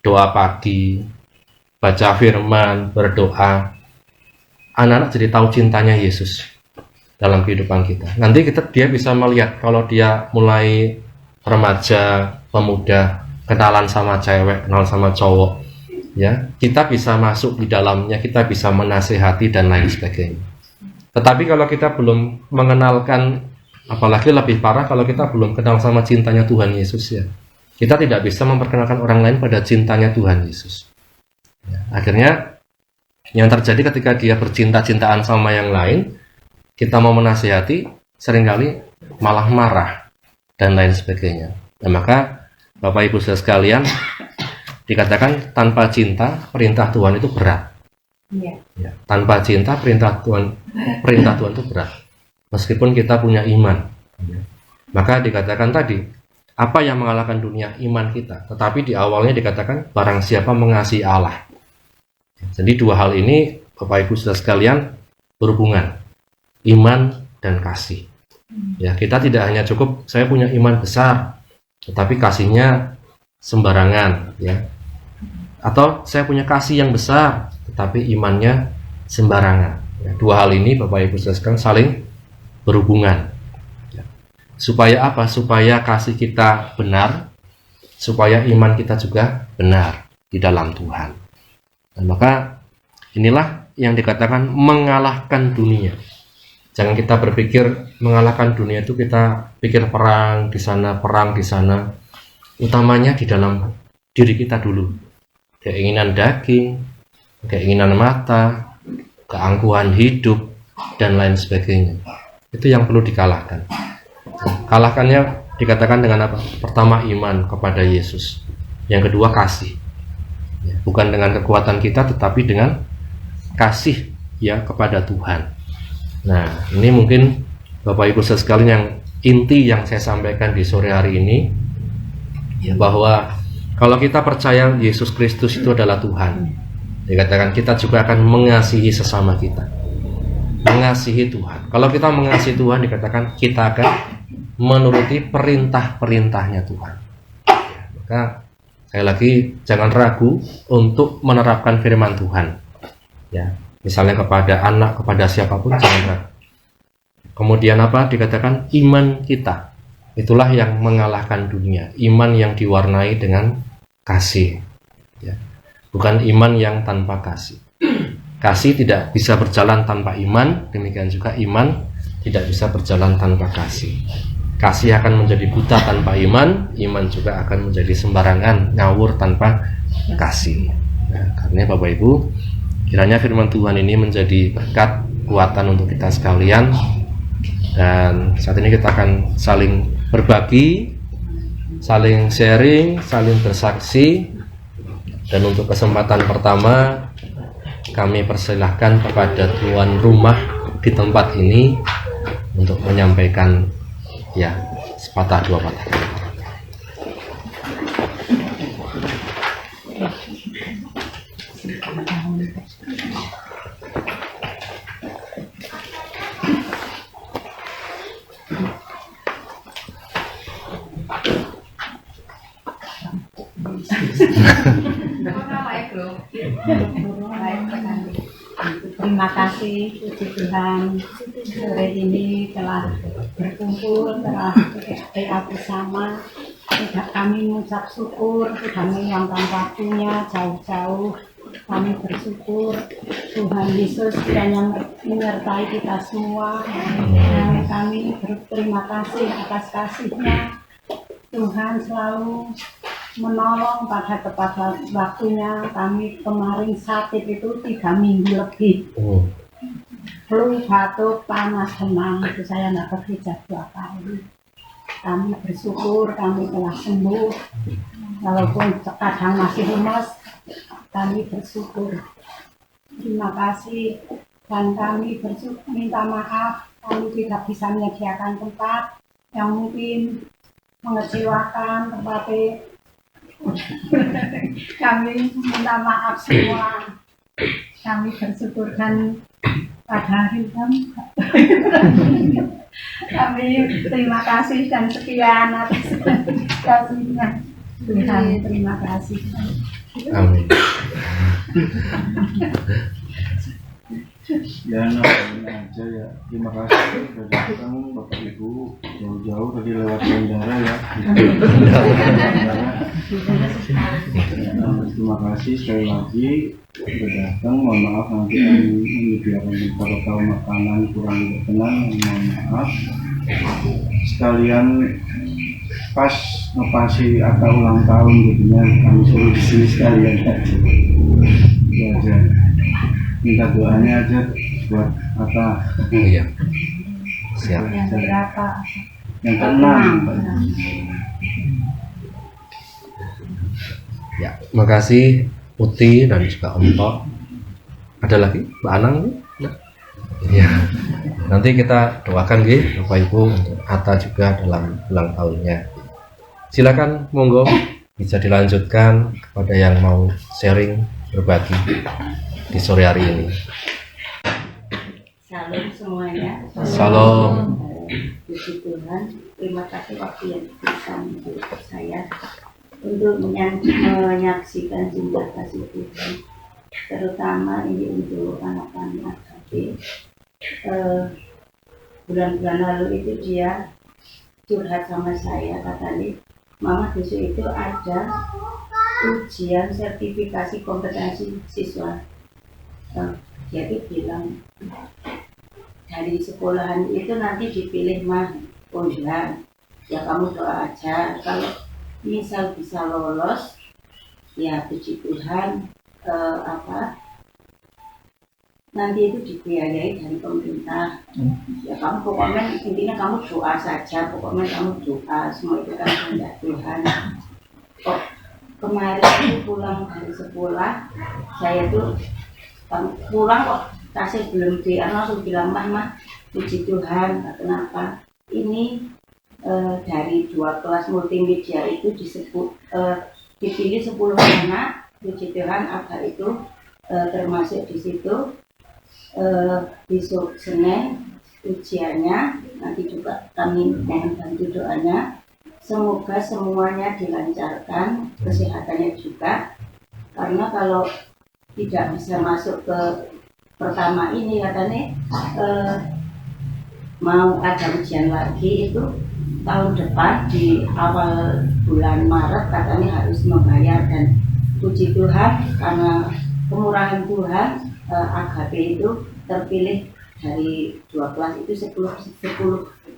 doa pagi, baca firman, berdoa. Anak-anak jadi tahu cintanya Yesus dalam kehidupan kita. Nanti dia bisa melihat kalau dia mulai remaja, pemuda, kenalan sama cewek, kenalan sama cowok, ya, kita bisa masuk di dalamnya, kita bisa menasehati dan lain sebagainya. Tetapi kalau kita belum mengenalkan, apalagi lebih parah kalau kita belum kenal sama cintanya Tuhan Yesus, ya, kita tidak bisa memperkenalkan orang lain pada cintanya Tuhan Yesus. Ya, akhirnya yang terjadi ketika dia bercinta-cintaan sama yang lain, kita mau menasehati, seringkali malah marah dan lain sebagainya. Nah, maka Bapak Ibu saudara sekalian, dikatakan tanpa cinta perintah Tuhan itu berat. Ya, tanpa cinta perintah Tuhan itu berat. Meskipun kita punya iman. Maka dikatakan tadi, apa yang mengalahkan dunia? Iman kita. Tetapi di awalnya dikatakan barang siapa mengasihi Allah. Jadi dua hal ini Bapak Ibu saudara sekalian berhubungan, iman dan kasih. Ya, kita tidak hanya cukup saya punya iman besar, tetapi kasihnya sembarangan, ya. Atau saya punya kasih yang besar, tetapi imannya sembarangan. Ya, dua hal ini Bapak Ibu saudara sekalian saling berhubungan. Ya. Supaya apa? Supaya kasih kita benar, supaya iman kita juga benar di dalam Tuhan. Dan maka inilah yang dikatakan mengalahkan dunia. Jangan kita berpikir mengalahkan dunia itu kita pikir perang di sana, perang di sana. Utamanya di dalam diri kita dulu. Keinginan daging, keinginan mata, keangkuhan hidup, dan lain sebagainya. Itu yang perlu dikalahkan. Kalahkannya dikatakan dengan apa? Pertama, iman kepada Yesus. Yang kedua, kasih. Bukan dengan kekuatan kita, tetapi dengan kasih ya kepada Tuhan. Nah, ini mungkin Bapak Ibu sekalian yang inti yang saya sampaikan di sore hari ini, ya, bahwa kalau kita percaya Yesus Kristus itu adalah Tuhan, dikatakan kita juga akan mengasihi sesama kita, mengasihi Tuhan. Kalau kita mengasihi Tuhan, dikatakan kita akan menuruti perintah-perintahnya Tuhan. Ya, maka sekali lagi jangan ragu untuk menerapkan firman Tuhan. Ya. Misalnya kepada anak, kepada siapapun jangan ragu. Kemudian apa? Dikatakan iman kita. Itulah yang mengalahkan dunia. Iman yang diwarnai dengan kasih. Ya. Bukan iman yang tanpa kasih. Kasih tidak bisa berjalan tanpa iman. Demikian juga iman tidak bisa berjalan tanpa kasih. Kasih akan menjadi buta tanpa iman. Iman juga akan menjadi sembarangan, ngawur tanpa kasih. Nah, karena Bapak Ibu, kiranya firman Tuhan ini menjadi berkat, kekuatan untuk kita sekalian. Dan saat ini kita akan saling berbagi, saling sharing, saling bersaksi. Dan untuk kesempatan pertama, kami persilahkan kepada tuan rumah di tempat ini untuk menyampaikan ya sepatah dua patah kata. Terima kasih puji Tuhan, sore ini telah berkumpul, telah doa bersama. Tidak kami mengucap syukur, kami yang waktunya jauh-jauh. Kami bersyukur Tuhan Yesus kiranya menyertai kita semua. Dan kami berterima kasih atas kasih-Nya. Tuhan selalu menolong pada tepat waktunya. Kami kemarin sakit itu 3 minggu lebih. Flu, batuk, panas, demam. Itu saya nggak bekerja 2 kali. Kami bersyukur kami telah sembuh. Walaupun kadang masih lemas, kami bersyukur. Terima kasih. Dan kami bersyukur, minta maaf kami tidak bisa menyediakan tempat yang mungkin mengecewakan, tetapi kami minta maaf semua. Kami bersyukur dan pada hari ini kami terima kasih dan sekian atas kasihnya Tuhan. Terima kasih. Amin. Ya namanya aja ya. Terima kasih sudah datang Bapak Ibu jauh-jauh tadi lewat bandara ya. Terima kasih sekali lagi sudah datang. Mohon maaf nanti kami menyediakan beberapa tahu makanan kurang berkenan. Mohon maaf. Sekalian pas ngepasi atau ulang tahun jadinya kami suruh di sini sekalian aja. Ya aja. Minta doanya aja buat apa? Iya. Siap. Yang berapa? Yang keenam. Ya, makasih Uti dan juga Om Tok. Ada lagi Mbak Anang? Nah. Ya. Nanti kita doakan nggih Bapak Ibu untuk Atta juga dalam ulang tahunnya. Silakan monggo bisa dilanjutkan kepada yang mau sharing berbagi di sore hari ini. Salam semuanya. Salam. Puji Tuhan, terima kasih waktu yang diberikan untuk saya untuk menyaksikan cinta kasih Tuhan, terutama ini untuk anak-anak AKB. Bulan-bulan lalu itu dia curhat sama saya, katanya, Mama besok itu ada ujian sertifikasi kompetensi siswa. Dia itu bilang dari sekolahan itu nanti dipilih mah, oh ya kamu doa aja, kalau misal bisa lolos ya puji Tuhan, nanti itu dibiayai dari pemerintah. Ya kamu pokoknya intinya kamu doa saja, pokoknya kamu doa, semua itu kan kehendak Tuhan. Kok kemarin itu pulang dari sekolah, saya tuh pulang kok kasih belum langsung bilang mah puji Tuhan, kenapa ini dari 2 kelas multimedia itu disebut dipilih 10 anak, puji Tuhan Aga itu termasuk di situ. Besok Senin ujiannya, nanti juga kami mohon bantu doanya, semoga semuanya dilancarkan, kesehatannya juga, karena kalau tidak bisa masuk ke pertama ini katanya mau ada ujian lagi itu tahun depan di awal bulan Maret katanya harus membayar, dan puji Tuhan karena kemurahan Tuhan AKB itu terpilih dari 2 kelas itu 10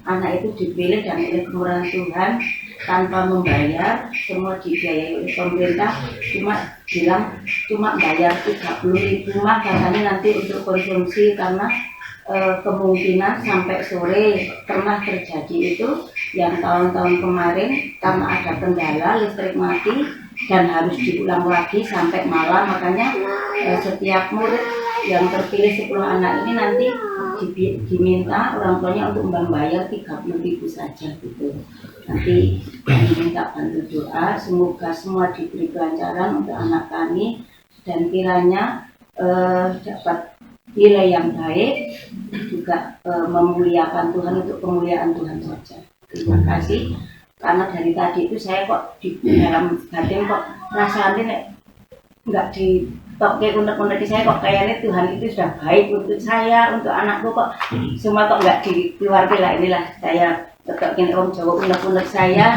anak itu dipilih, dan oleh kemurahan Tuhan tanpa membayar, semua dibiayai oleh pemerintah, cuma bayar 30.000 mah katanya nanti untuk konsumsi, karena kemungkinan sampai sore pernah terjadi itu yang tahun-tahun kemarin karena ada kendala listrik mati dan harus diulang lagi sampai malam, makanya setiap murid yang terpilih 10 anak ini nanti diminta orang tuanya untuk membayar 30.000 saja gitu. Nanti kami minta bantu doa, semoga semua diberi kelancaran untuk anak kami dan kiranya dapat nilai yang baik, juga memuliakan Tuhan untuk kemuliaan Tuhan saja. Terima kasih. Karena dari tadi itu saya kok di dalam batin kok rasanya nggak ditokke unek-unek di saya, kok kayaknya Tuhan itu sudah baik untuk saya, untuk anakku, kok semua kok nggak dikeluarkan lah. Inilah saya tetap ingin Om Jawa unek-unek saya,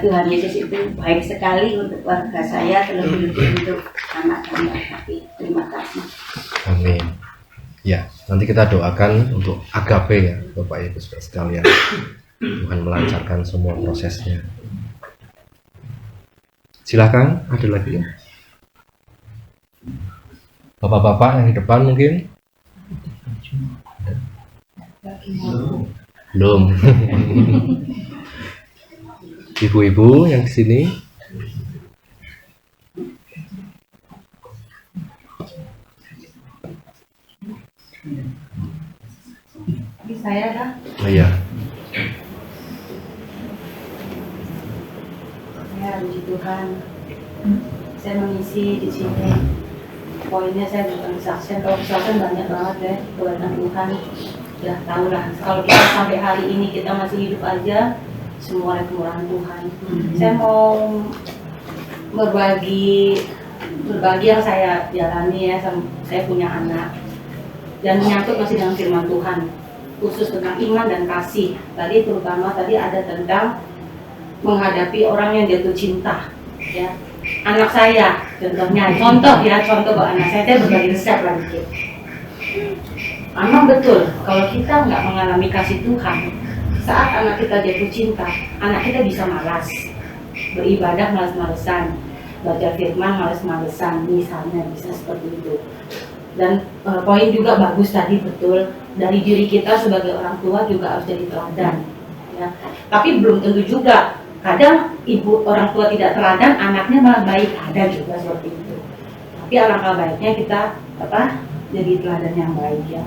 Tuhan Yesus itu baik sekali untuk keluarga saya, terlebih-lebih untuk anak-anak kami. Terima kasih. Amin. Ya, nanti kita doakan untuk AKB ya Bapak Ibu sekalian. Tuhan melancarkan semua prosesnya. Silakan, ada lagi ya? Bapak-bapak yang di depan mungkin? Belum. Ibu-ibu yang di sini? Saya kan? Oh iya. Ya, puji Tuhan. Saya mengisi di sini. Poinnya saya bukan kesaksian, kalau kesaksian banyak banget ya, kebaikan Tuhan. Ya tahu lah, kalau kita sampai hari ini kita masih hidup aja, semua kemurahan Tuhan. Saya mau berbagi yang saya jalani ya, saya punya anak. dan menyangkut masih dengan firman Tuhan, khusus tentang iman dan kasih. Tadi terutama tadi ada tentang menghadapi orang yang jatuh cinta, ya. Anak saya, contoh buat anak saya berbagi resep lagi dikit. Memang betul, kalau kita nggak mengalami kasih Tuhan, saat anak kita jatuh cinta, anak kita bisa malas, beribadah malas-malesan, baca firman malas-malesan, misalnya bisa seperti itu. Dan poin juga bagus tadi, betul, dari diri kita sebagai orang tua juga harus jadi teladan, ya. Tapi belum tentu juga, kadang ibu orang tua tidak teladan, anaknya malah baik, ada juga seperti itu. Tapi alangkah baiknya kita jadi teladan yang baik, ya.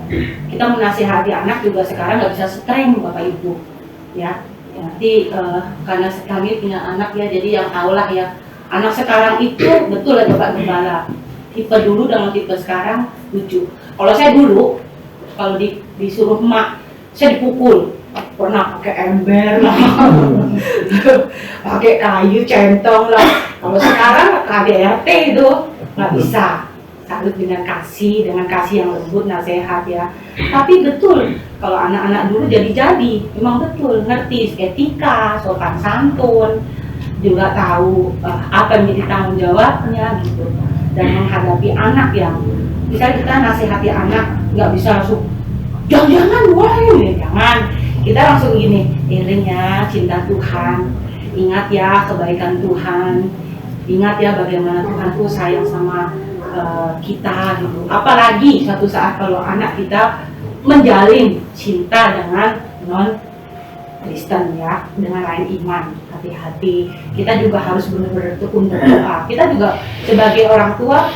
Kita menasihati anak juga sekarang nggak bisa streng Bapak Ibu, ya. Nanti karena kami punya anak, ya, jadi yang tahulah, ya, anak sekarang itu betul ya Bapak Gembala, tipe dulu dengan tipe sekarang lucu. Kalau saya dulu, kalau disuruh emak, saya dipukul, pernah pakai ember lah, pakai kayu centong lah. Kalau sekarang KDRT itu nggak bisa. Salut dengan kasih yang lembut, nasihat, ya. Tapi betul, kalau anak-anak dulu jadi memang betul ngerti etika, sopan santun, juga tahu apa yang jadi tanggung jawabnya gitu. Dan menghadapi anak yang misalnya kita nasihati anak, nggak bisa langsung jangan woi, jangan. Kita langsung gini, iring ya, cinta Tuhan, ingat ya kebaikan Tuhan, ingat ya bagaimana Tuhan tuh sayang sama kita gitu. Apalagi suatu saat kalau anak kita menjalin cinta dengan non Kristen, ya, dengan lain iman, hati-hati. Kita juga harus benar-benar tekun berdoa. Kita juga sebagai orang tua,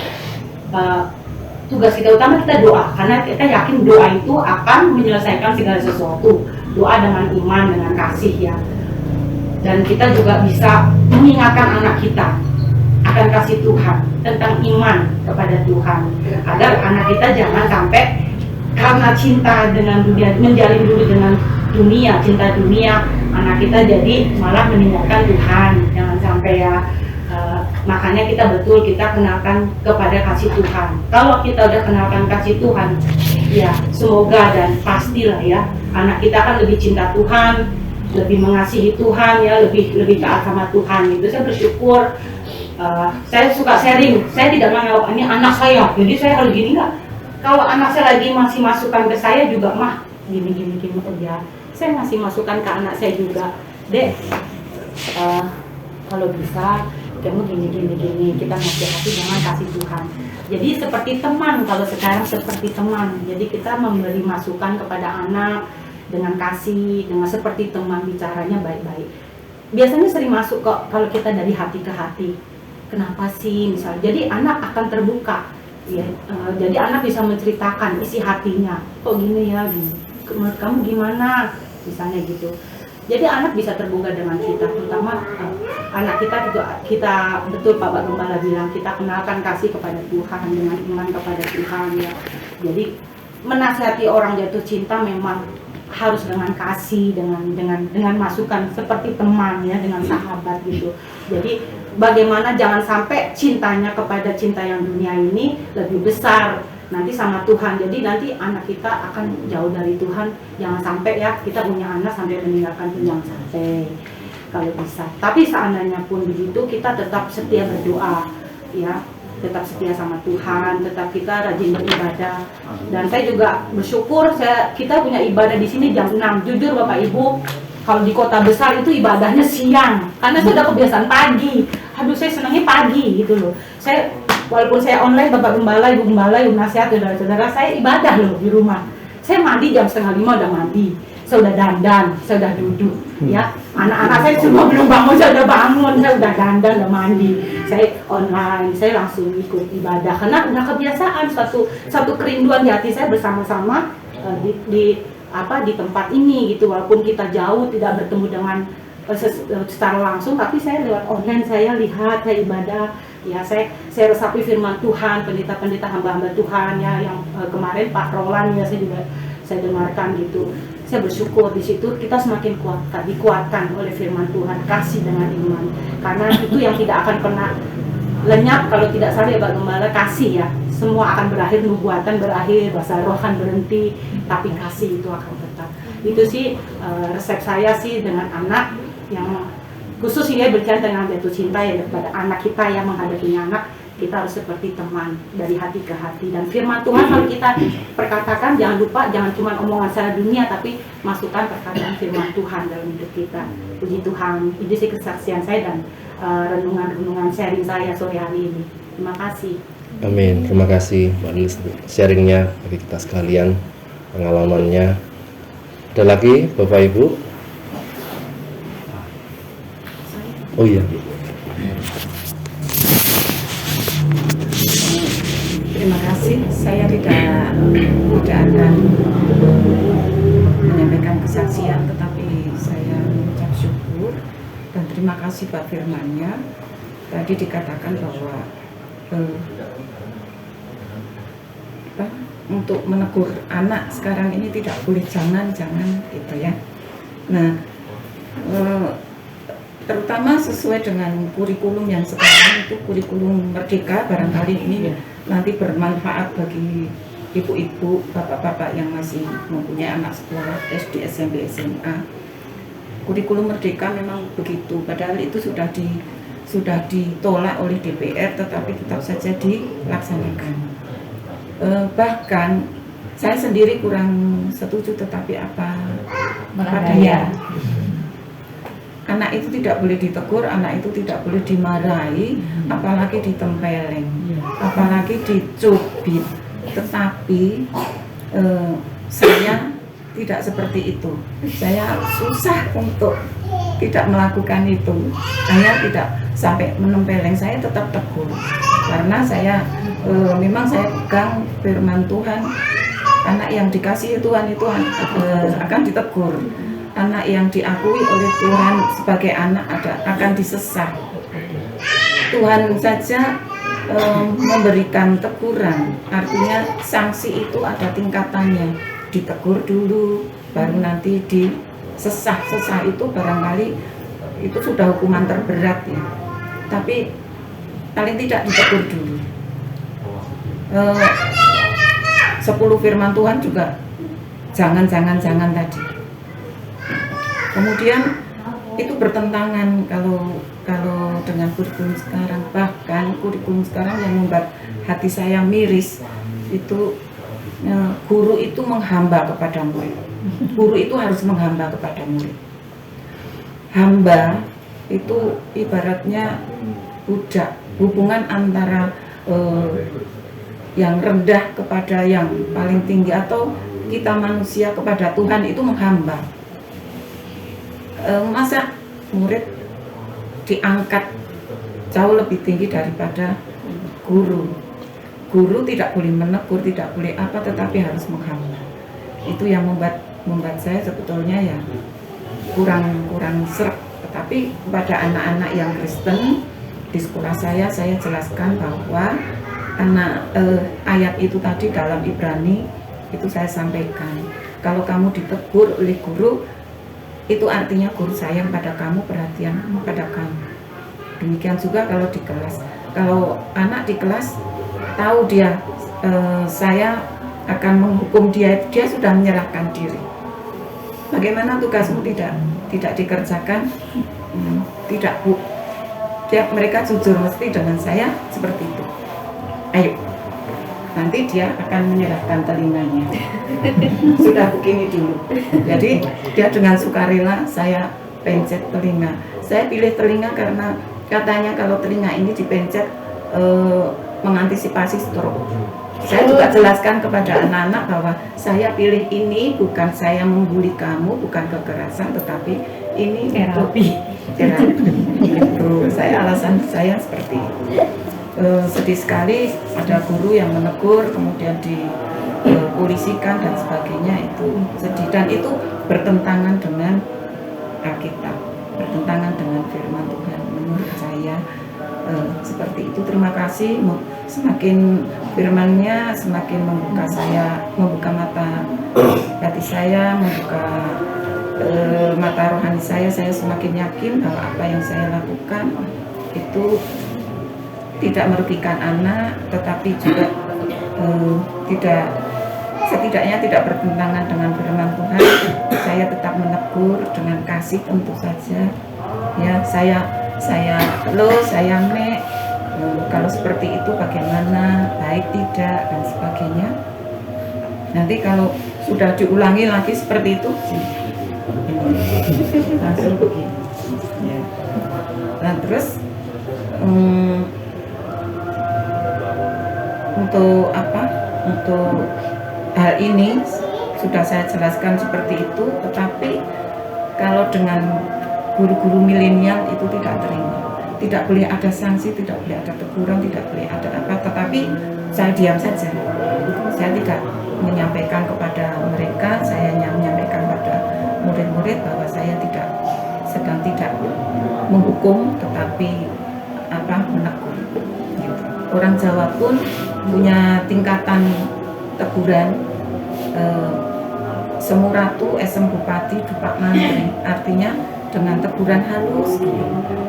tugas kita utama kita doa, karena kita yakin doa itu akan menyelesaikan segala sesuatu. Doa dengan iman, dengan kasih, ya. Dan kita juga bisa mengingatkan anak kita akan kasih Tuhan, tentang iman kepada Tuhan, agar anak kita jangan sampai karena cinta dengan dunia, menjalin dulu dengan dunia, cinta dunia, anak kita jadi malah meninggalkan Tuhan. Jangan sampai, ya. Makanya kita kenalkan kepada kasih Tuhan. Kalau kita udah kenalkan kasih Tuhan, ya semoga dan pastilah, ya, anak kita kan lebih cinta Tuhan, lebih mengasihi Tuhan, ya, lebih taat sama Tuhan. Itu saya bersyukur. Saya suka sharing, saya tidak menganggap ini anak saya, jadi saya harus gini, enggak. Kalau anak saya lagi masih masukkan ke saya juga, mah gini ya, saya ngasih masukan ke anak saya juga, Dek, kalau bisa kamu gini, kita nasihati jangan kasih Tuhan. Jadi seperti teman, kalau sekarang seperti teman, jadi kita memberi masukan kepada anak dengan kasih, dengan seperti teman, bicaranya baik-baik. Biasanya sering masuk kok kalau kita dari hati ke hati. Kenapa sih, misalnya, jadi anak akan terbuka, ya. Jadi anak bisa menceritakan isi hatinya, kok gini ya, gini. Menurut kamu gimana, misalnya gitu. Jadi anak bisa terbuka dengan kita, terutama anak kita juga, kita betul Pak Gembala bilang, kita kenalkan kasih kepada Tuhan, dengan iman kepada Tuhan, ya. Jadi menasihati orang jatuh cinta memang harus dengan kasih, dengan masukan seperti teman, ya, dengan sahabat gitu. Jadi bagaimana jangan sampai cintanya kepada cinta yang dunia ini lebih besar nanti sama Tuhan. Jadi nanti anak kita akan jauh dari Tuhan. Jangan sampai, ya, kita punya anak sampai meninggalkan Tuhan, jangan sampai kalau bisa. Tapi seandainya pun begitu, kita tetap setia berdoa, ya, tetap setia sama Tuhan, tetap kita rajin beribadah. Dan saya juga bersyukur kita punya ibadah di sini jam 6. Jujur Bapak Ibu, kalau di kota besar itu ibadahnya siang, karena saya udah kebiasaan pagi. Aduh, saya senangnya pagi gitu loh. Walaupun saya online, Bapak Gembala, Ibu Gembala, Ibu Nasihat, saudara-saudara, saya ibadah loh di rumah. Saya mandi jam 4:30 udah mandi, saya udah dandan, saya udah duduk, ya. Anak-anak saya semua belum bangun, saya udah bangun, saya udah dandan, udah mandi. Saya online, saya langsung ikut ibadah karena udah kebiasaan, satu kerinduan di hati saya bersama-sama di tempat ini gitu. Walaupun kita jauh tidak bertemu dengan secara langsung, tapi saya lewat online, saya lihat, saya ibadah, ya, saya resapi firman Tuhan, pendeta-pendeta hamba-hamba Tuhan, ya, yang kemarin Pak Roland, ya, saya dengarkan gitu. Saya bersyukur di situ kita semakin dikuatkan oleh firman Tuhan, kasih dengan iman, karena itu yang tidak akan pernah lenyap kalau tidak salah ya Pak Gembala, kasih ya. Semua akan berakhir, nubuatan berakhir, bahasa roh akan berhenti, tapi kasih itu akan tetap. Itu sih resep saya sih dengan anak yang khusus ya, berbicara dengan jatuh cinta ya kepada anak kita yang menghadapi anak. Kita harus seperti teman dari hati ke hati, dan firman Tuhan kalau kita perkatakan jangan lupa, jangan cuma omongan secara dunia, tapi masukkan perkataan firman Tuhan dalam hidup kita. Puji Tuhan, itu sih kesaksian saya dan renungan-renungan sharing saya sore hari ini. Terima kasih. Amin. Terima kasih Mbak Lilis sharingnya bagi kita sekalian, pengalamannya. Ada lagi Bapak Ibu? Oh iya. Terima kasih. Saya tidak akan menyampaikan kesaksian, tetapi saya mengucap syukur dan terima kasih Pak firman-Nya. Tadi dikatakan bahwa untuk menegur anak sekarang ini tidak boleh jangan gitu ya. Nah, terutama sesuai dengan kurikulum yang sekarang itu kurikulum merdeka, barangkali ini nanti bermanfaat bagi ibu-ibu, bapak-bapak yang masih mempunyai anak sekolah SD, SMP, SMA. Kurikulum merdeka memang begitu, padahal itu sudah ditolak oleh DPR, tetapi tetap saja dilaksanakan. Bahkan saya sendiri kurang setuju, tetapi apa daya. Anak itu tidak boleh ditegur, anak itu tidak boleh dimarahi, apalagi ditempeleng, apalagi dicubit. Tetapi saya tidak seperti itu. Saya susah untuk tidak melakukan itu. Hanya tidak sampai menempeleng, saya tetap tegur. Karena saya memang saya pegang firman Tuhan, anak yang dikasihi Tuhan itu akan ditegur. Anak yang diakui oleh Tuhan sebagai anak akan disesat. Tuhan saja memberikan teguran, artinya sanksi itu ada tingkatannya. Ditegur dulu, baru nanti disesah. Sesah itu barangkali itu sudah hukuman terberat ya. Tapi paling tidak ditegur dulu. 10 firman Tuhan juga jangan tadi. Kemudian itu bertentangan kalau dengan kurikulum sekarang. Bahkan kurikulum sekarang yang membuat hati saya miris itu guru itu menghamba kepada murid. Guru itu harus menghamba kepada murid. Hamba itu ibaratnya budak, hubungan antara yang rendah kepada yang paling tinggi, atau kita manusia kepada Tuhan itu menghamba. Masa murid diangkat jauh lebih tinggi daripada guru. Guru tidak boleh menegur, tidak boleh apa, tetapi harus menghamba. Itu yang membuat saya sebetulnya ya kurang seret. Tetapi kepada anak-anak yang Kristen di sekolah saya jelaskan bahwa ayat itu tadi dalam Ibrani itu saya sampaikan. Kalau kamu ditegur oleh guru, itu artinya guru sayang pada kamu, perhatian pada kamu. Demikian juga kalau di kelas. Kalau anak di kelas tahu dia saya akan menghukum dia sudah menyerahkan diri. Bagaimana tugasmu tidak dikerjakan? Tidak Bu. Mereka jujur mesti dengan saya seperti itu. Ayo. Nanti dia akan menyerahkan telinganya. Sudah begini dulu. Jadi dia dengan sukarela saya pencet telinga. Saya pilih telinga karena katanya kalau telinga ini dipencet mengantisipasi stroke. Saya juga jelaskan kepada anak-anak bahwa saya pilih ini bukan saya membuli kamu, bukan kekerasan, tetapi ini terapi. Gitu. Alasan saya seperti itu. Sedih sekali ada guru yang menegur kemudian dipolisikan dan sebagainya, itu sedih, dan itu bertentangan dengan Alkitab, bertentangan dengan firman Tuhan menurut saya. Seperti itu. Terima kasih, semakin firman-Nya semakin membuka mata hati saya, membuka mata rohani saya semakin yakin bahwa apa yang saya lakukan itu tidak merugikan anak, tetapi juga setidaknya tidak bertentangan dengan firman Tuhan. Saya tetap menegur dengan kasih tentu saja. Ya, saya mek, kalau seperti itu bagaimana, baik tidak dan sebagainya. Nanti kalau sudah diulangi lagi seperti itu, langsung begini. Ya. Nah terus untuk apa? Untuk hal ini sudah saya jelaskan seperti itu, tetapi kalau dengan guru-guru milenial itu tidak terima. Tidak boleh ada sanksi, tidak boleh ada teguran, tidak boleh ada apa, tetapi saya diam saja. Saya tidak menyampaikan kepada mereka, saya hanya menyampaikan pada murid-murid bahwa saya sedang tidak menghukum, tetapi menegur. Gitu. Orang Jawa pun punya tingkatan teguran. Semuratu, esem bupati, dupak mantri, artinya dengan teguran halus,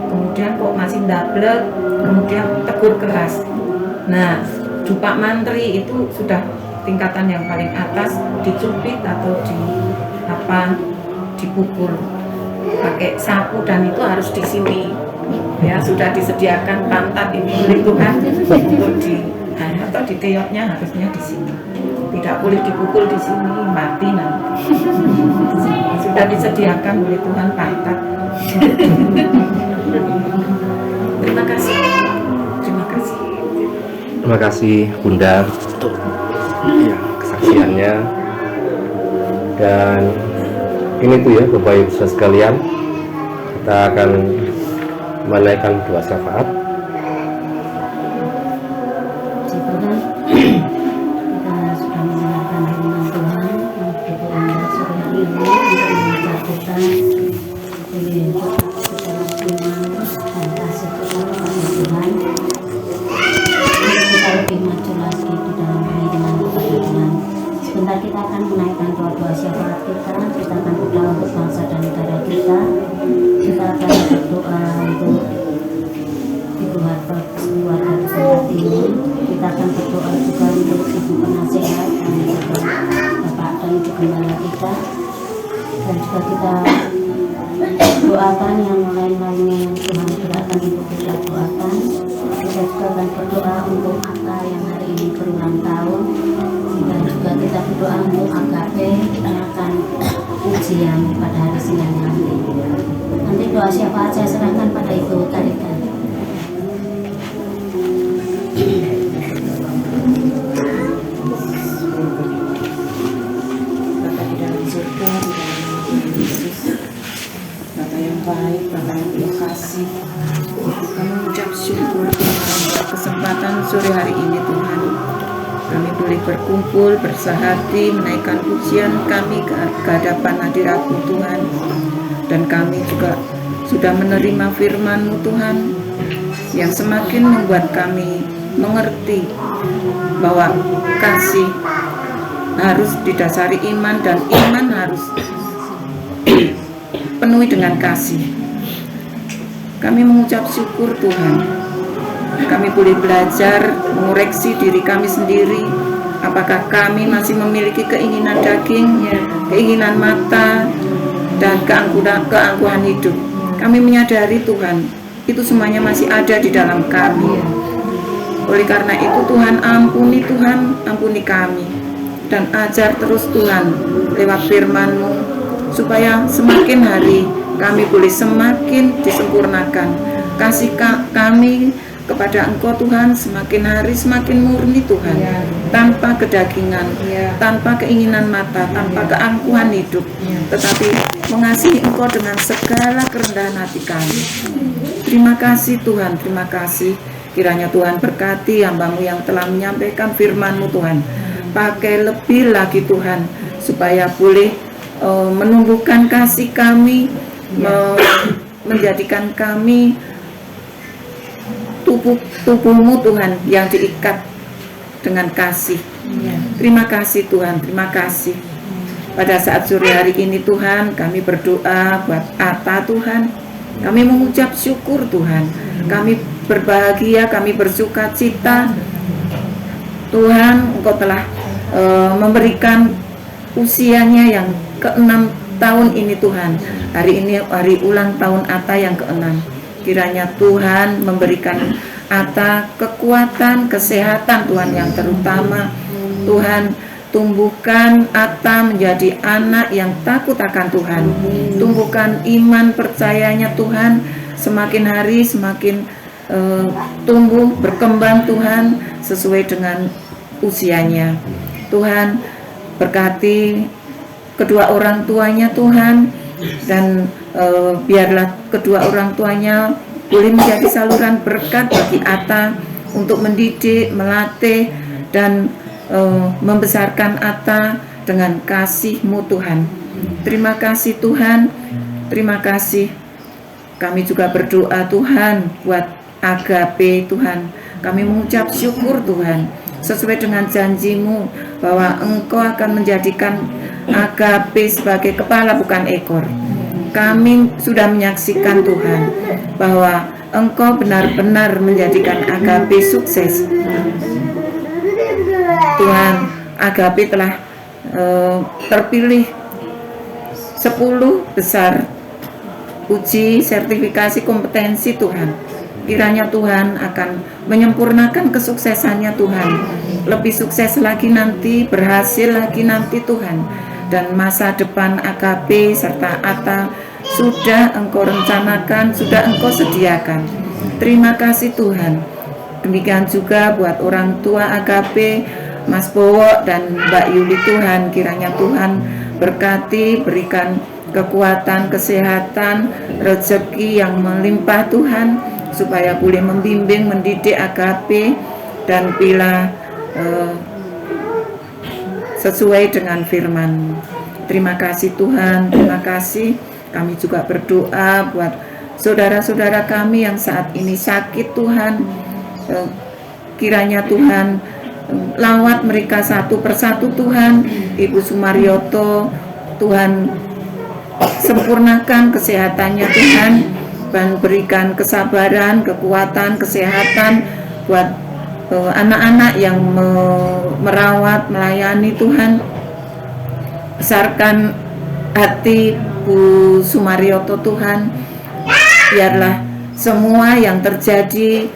kemudian kok masih ndablek, kemudian tegur keras. Nah, dupak mantri itu sudah tingkatan yang paling atas, dicubit atau dipukul pakai sapu, dan itu harus di sini. Ya, sudah disediakan pantat ini oleh Tuhan untuk atau di teoknya harusnya di sini. Tidak boleh dipukul di sini, mati nanti. Sudah disediakan oleh Tuhan pantat. Terima kasih. Terima kasih. Terima kasih Bunda untuk kesaksiannya. Dan ini tuh ya Bapak Ibu saudara sekalian, kita akan menaikkan doa syafaat. Sebentar kita akan menaikkan doa-doa syafaat kita akan berdoa untuk bangsa dan negara kita. Kita akan berdoa untuk Ibu Harpa keluarga tempat ini. Kita akan berdoa juga untuk Ibu Penasehat dan juga Bapak dan Ibu Gembala kita. Dan juga kita doakan yang lain-lainnya yang Tuhan gerakkan untuk kita doakan. Kita juga akan berdoa untuk Aka yang hari ini berulang tahun. Dan juga kita berdoa untuk AKP yang akan ujian pada hari Senin nanti. Nanti doa syafaat saya serahkan pada Ibu Tarikan. Bapa di dalam surga, di dalam nama Yesus, Bapa yang baik, Bapa yang penuh kasih, kami mengucap syukur Tuhan untuk kesempatan sore hari ini Tuhan. Kami boleh berkumpul, bersahati, menaikkan pujian kami ke hadapan hadirat-Mu Tuhan. Dan kami juga sudah menerima firman-Mu Tuhan, yang semakin membuat kami mengerti bahwa kasih harus didasari iman, dan iman harus dipenuhi dengan kasih. Kami mengucap syukur Tuhan. Kami boleh belajar mengoreksi diri kami sendiri. Apakah kami masih memiliki keinginan daging, keinginan mata, dan keangkuhan hidup. Kami menyadari Tuhan, itu semuanya masih ada di dalam kami. Oleh karena itu Tuhan, ampuni kami. Dan ajar terus Tuhan lewat firman-Mu, supaya semakin hari kami boleh semakin disempurnakan. Kasih kami kepada Engkau Tuhan semakin hari semakin murni Tuhan, tanpa kedagingan, tanpa keinginan mata, tanpa keangkuhan hidup, tetapi mengasihi Engkau dengan segala kerendahan hati kami. Terima kasih Tuhan, terima kasih. Kiranya Tuhan berkati hamba-Mu yang telah menyampaikan firman-Mu Tuhan. Pakai lebih lagi Tuhan, supaya boleh menumbuhkan kasih kami, menjadikan kami tubuh-Mu Tuhan yang diikat dengan kasih. Terima kasih Tuhan, terima kasih. Pada saat sore hari ini Tuhan, kami berdoa buat Ata Tuhan. Kami mengucap syukur Tuhan. Kami berbahagia, kami bersuka cita. Tuhan, Engkau telah memberikan usianya yang ke-6 tahun ini Tuhan. Hari ini hari ulang tahun Atta yang ke-6. Kiranya Tuhan memberikan Atta kekuatan, kesehatan Tuhan yang terutama. Tuhan, tumbuhkan Atta menjadi anak yang takut akan Tuhan. Tumbuhkan iman percayanya Tuhan, semakin hari semakin tumbuh berkembang Tuhan sesuai dengan usianya. Tuhan, berkati kedua orang tuanya Tuhan, dan biarlah kedua orang tuanya boleh menjadi saluran berkat bagi Atta untuk mendidik, melatih, dan membesarkan Atta dengan kasih-Mu Tuhan. Terima kasih Tuhan, terima kasih. Kami juga berdoa Tuhan buat Agape Tuhan. Kami mengucap syukur Tuhan, sesuai dengan janji-Mu bahwa Engkau akan menjadikan Agape sebagai kepala bukan ekor. Kami sudah menyaksikan Tuhan bahwa Engkau benar-benar menjadikan Agape sukses. Tuhan, Agape telah terpilih 10 besar uji sertifikasi kompetensi Tuhan. Kiranya Tuhan akan menyempurnakan kesuksesannya Tuhan. Lebih sukses lagi nanti, berhasil lagi nanti Tuhan. Dan masa depan Agape serta Atta sudah Engkau rencanakan, sudah Engkau sediakan. Terima kasih Tuhan. Demikian juga buat orang tua Agape, Mas Bowo dan Mbak Yuli Tuhan. Kiranya Tuhan berkati, berikan kekuatan, kesehatan, rezeki yang melimpah Tuhan, supaya boleh membimbing, mendidik Agape dan bila sesuai dengan firman. Terima kasih Tuhan, terima kasih. Kami juga berdoa buat saudara-saudara kami yang saat ini sakit Tuhan. Kiranya Tuhan lawat mereka satu persatu Tuhan. Ibu Sumaryoto, Tuhan sempurnakan kesehatannya Tuhan, dan berikan kesabaran, kekuatan, kesehatan buat anak-anak yang merawat, melayani Tuhan. Besarkan hati Bu Sumaryoto Tuhan, biarlah semua yang terjadi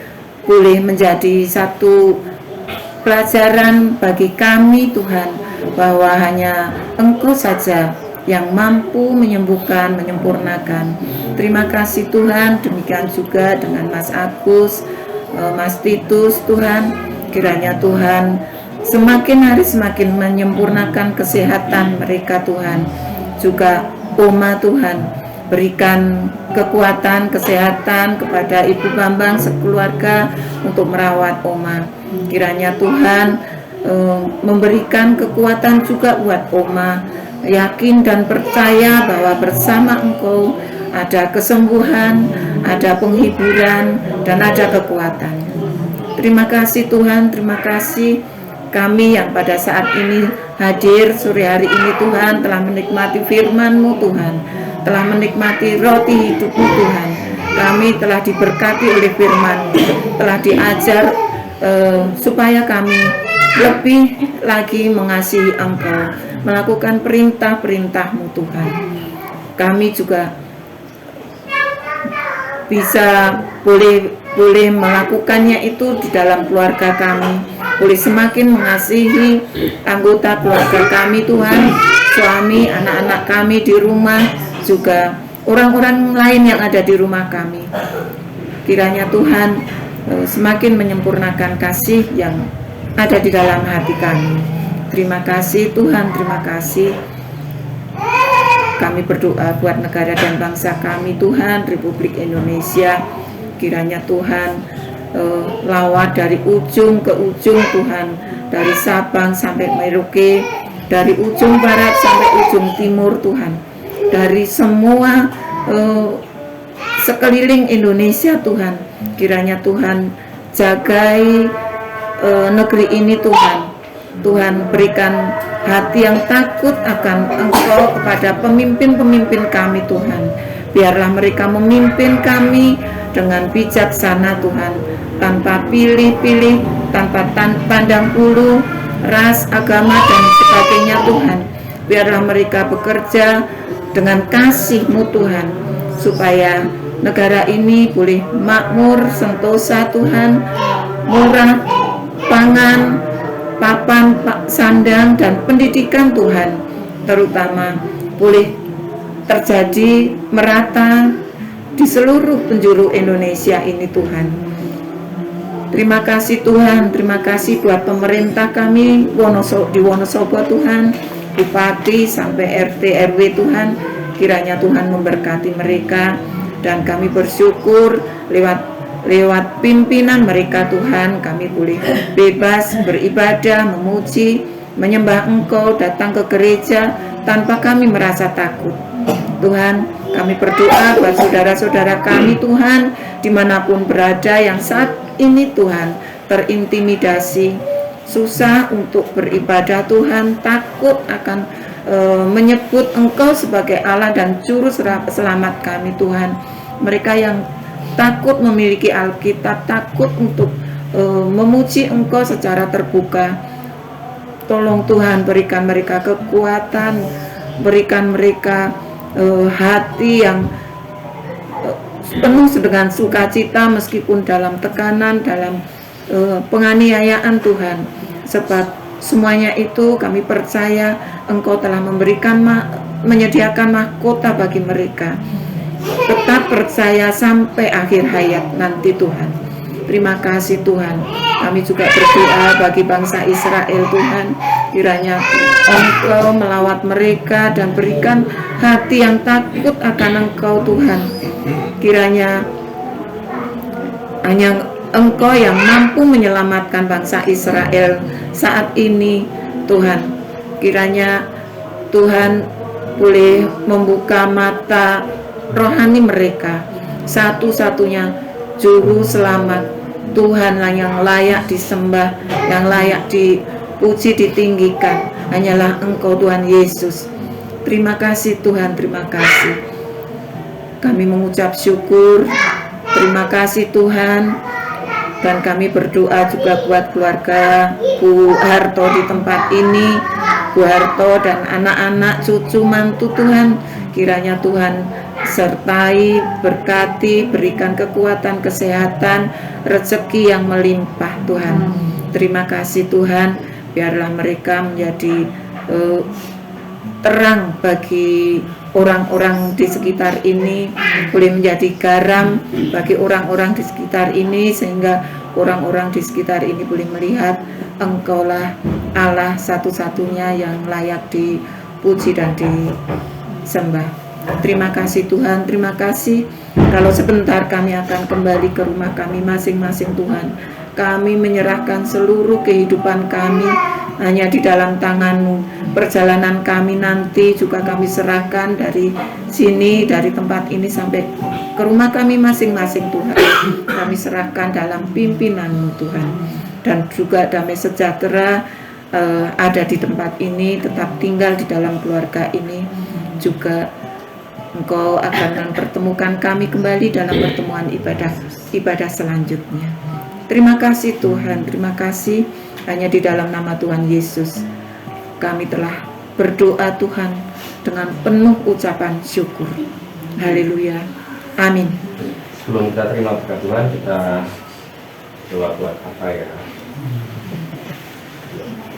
boleh menjadi satu pelajaran bagi kami Tuhan, bahwa hanya Engkau saja yang mampu menyembuhkan, menyempurnakan. Terima kasih Tuhan. Demikian juga dengan Mas Agus, Mas Titus Tuhan. Kiranya Tuhan semakin hari semakin menyempurnakan kesehatan mereka Tuhan. Juga Oma Tuhan, berikan kekuatan, kesehatan kepada Ibu Bambang sekeluarga untuk merawat Oma. Kiranya Tuhan memberikan kekuatan juga buat Oma, yakin dan percaya bahwa bersama Engkau ada kesembuhan, ada penghiburan, dan ada kekuatan. Terima kasih Tuhan, terima kasih. Kami yang pada saat ini hadir sore hari ini Tuhan telah menikmati firman-Mu Tuhan, telah menikmati roti hidup-Mu Tuhan. Kami telah diberkati oleh firman, telah diajar supaya kami lebih lagi mengasihi Engkau, melakukan perintah-perintah-Mu Tuhan. Kami juga bisa boleh melakukannya itu di dalam keluarga kami, boleh semakin mengasihi anggota keluarga kami Tuhan, suami, anak-anak kami di rumah, juga orang-orang lain yang ada di rumah kami. Kiranya Tuhan semakin menyempurnakan kasih yang ada di dalam hati kami. Terima kasih Tuhan, terima kasih. Kami berdoa buat negara dan bangsa kami Tuhan, Republik Indonesia. Kiranya Tuhan lawat dari ujung ke ujung Tuhan, dari Sabang sampai Merauke, dari ujung barat sampai ujung timur Tuhan, dari semua sekeliling Indonesia Tuhan. Kiranya Tuhan jagai negeri ini Tuhan. Tuhan berikan hati yang takut akan Engkau kepada pemimpin-pemimpin kami Tuhan. Biarlah mereka memimpin kami dengan bijaksana Tuhan, tanpa pilih-pilih, tanpa pandang bulu, ras, agama, dan sebagainya Tuhan. Biarlah mereka bekerja dengan kasih-Mu Tuhan, supaya negara ini boleh makmur, sentosa Tuhan, murah, pangan, papan, sandang, dan pendidikan Tuhan, terutama boleh terjadi merata di seluruh penjuru Indonesia ini Tuhan. Terima kasih Tuhan, terima kasih buat pemerintah kami di Wonosobo Tuhan, Bupati sampai RT RW Tuhan. Kiranya Tuhan memberkati mereka, dan kami bersyukur lewat pimpinan mereka Tuhan, kami boleh bebas beribadah, memuji, menyembah Engkau, datang ke gereja tanpa kami merasa takut. Tuhan, kami berdoa buat saudara-saudara kami Tuhan, dimanapun berada yang saat ini Tuhan terintimidasi, susah untuk beribadah Tuhan, takut akan menyebut Engkau sebagai Allah dan Juru Selamat kami Tuhan. Mereka yang takut memiliki Alkitab, takut untuk memuji Engkau secara terbuka, tolong Tuhan berikan mereka kekuatan, berikan mereka hati yang penuh dengan sukacita meskipun dalam tekanan, dalam penganiayaan Tuhan. Sebab semuanya itu kami percaya Engkau telah menyediakan mahkota bagi mereka. Tetap percaya sampai akhir hayat nanti Tuhan. Terima kasih Tuhan. Kami juga berdoa bagi bangsa Israel Tuhan. Kiranya Engkau melawat mereka dan berikan hati yang takut akan Engkau Tuhan. Kiranya hanya Engkau yang mampu menyelamatkan bangsa Israel saat ini Tuhan. Kiranya Tuhan boleh membuka mata rohani mereka. Satu-satunya Juru Selamat Tuhanlah yang layak disembah, yang layak dipuji, ditinggikan, hanyalah Engkau Tuhan Yesus. Terima kasih Tuhan, terima kasih. Kami mengucap syukur, terima kasih Tuhan. Dan kami berdoa juga buat keluarga Bu Harto di tempat ini, Bu Harto dan anak-anak, cucu, mantu Tuhan. Kiranya Tuhan sertai, berkati, berikan kekuatan, kesehatan, rezeki yang melimpah Tuhan. Terima kasih Tuhan, biarlah mereka menjadi terang bagi orang-orang di sekitar ini, boleh menjadi garam bagi orang-orang di sekitar ini, sehingga orang-orang di sekitar ini boleh melihat Engkaulah Allah satu-satunya yang layak dipuji dan disembah. Terima kasih Tuhan, terima kasih. Kalau sebentar kami akan kembali ke rumah kami masing-masing Tuhan. Kami menyerahkan seluruh kehidupan kami hanya di dalam tangan-Mu. Perjalanan kami nanti juga kami serahkan dari sini, dari tempat ini sampai ke rumah kami masing-masing Tuhan. Kami serahkan dalam pimpinan-Mu Tuhan. Dan juga damai sejahtera ada di tempat ini, tetap tinggal di dalam keluarga ini. Juga Engkau akan mempertemukan kami kembali dalam pertemuan ibadah selanjutnya. Terima kasih Tuhan, terima kasih. Hanya di dalam nama Tuhan Yesus kami telah berdoa Tuhan dengan penuh ucapan syukur. Haleluya, amin. Sebelum kita terima berkat Tuhan, kita doa buat apa ya?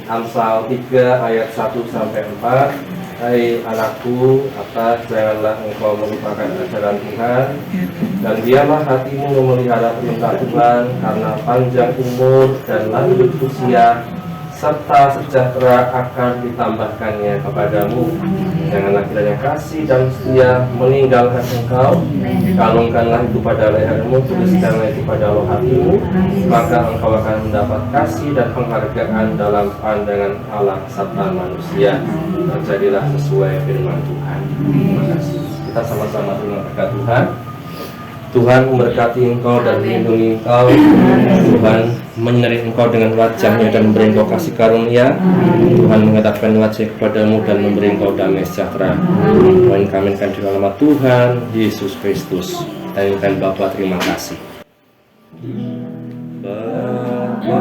Amsal 3 ayat 1-4. Hai anakku, atas janganlah engkau melupakan ajaran Tuhan, dan diamlah hatimu memelihara perintah Tuhan, karena panjang umur dan lanjut usia serta sejahtera akan ditambahkannya kepadamu. Janganlah kiranya kasih dan setia meninggalkan engkau. Kalungkanlah itu pada lehermu, tuliskanlah itu pada loh hatimu, maka engkau akan mendapat kasih dan penghargaan dalam pandangan Allah serta manusia. Terjadilah sesuai firman Tuhan. Terima kasih. Kita sama-sama terima berkat Tuhan. Tuhan memberkati engkau dan melindungi engkau. Tuhan menyeri engkau dengan wajahnya dan memberi engkau kasih karunia. Tuhan menghadapkan wajah kepadamu dan memberi engkau damai sejahtera. Tuhan kami akan di dalam nama Tuhan Yesus Kristus. kita nyanyikan Bapa terima kasih. Bapa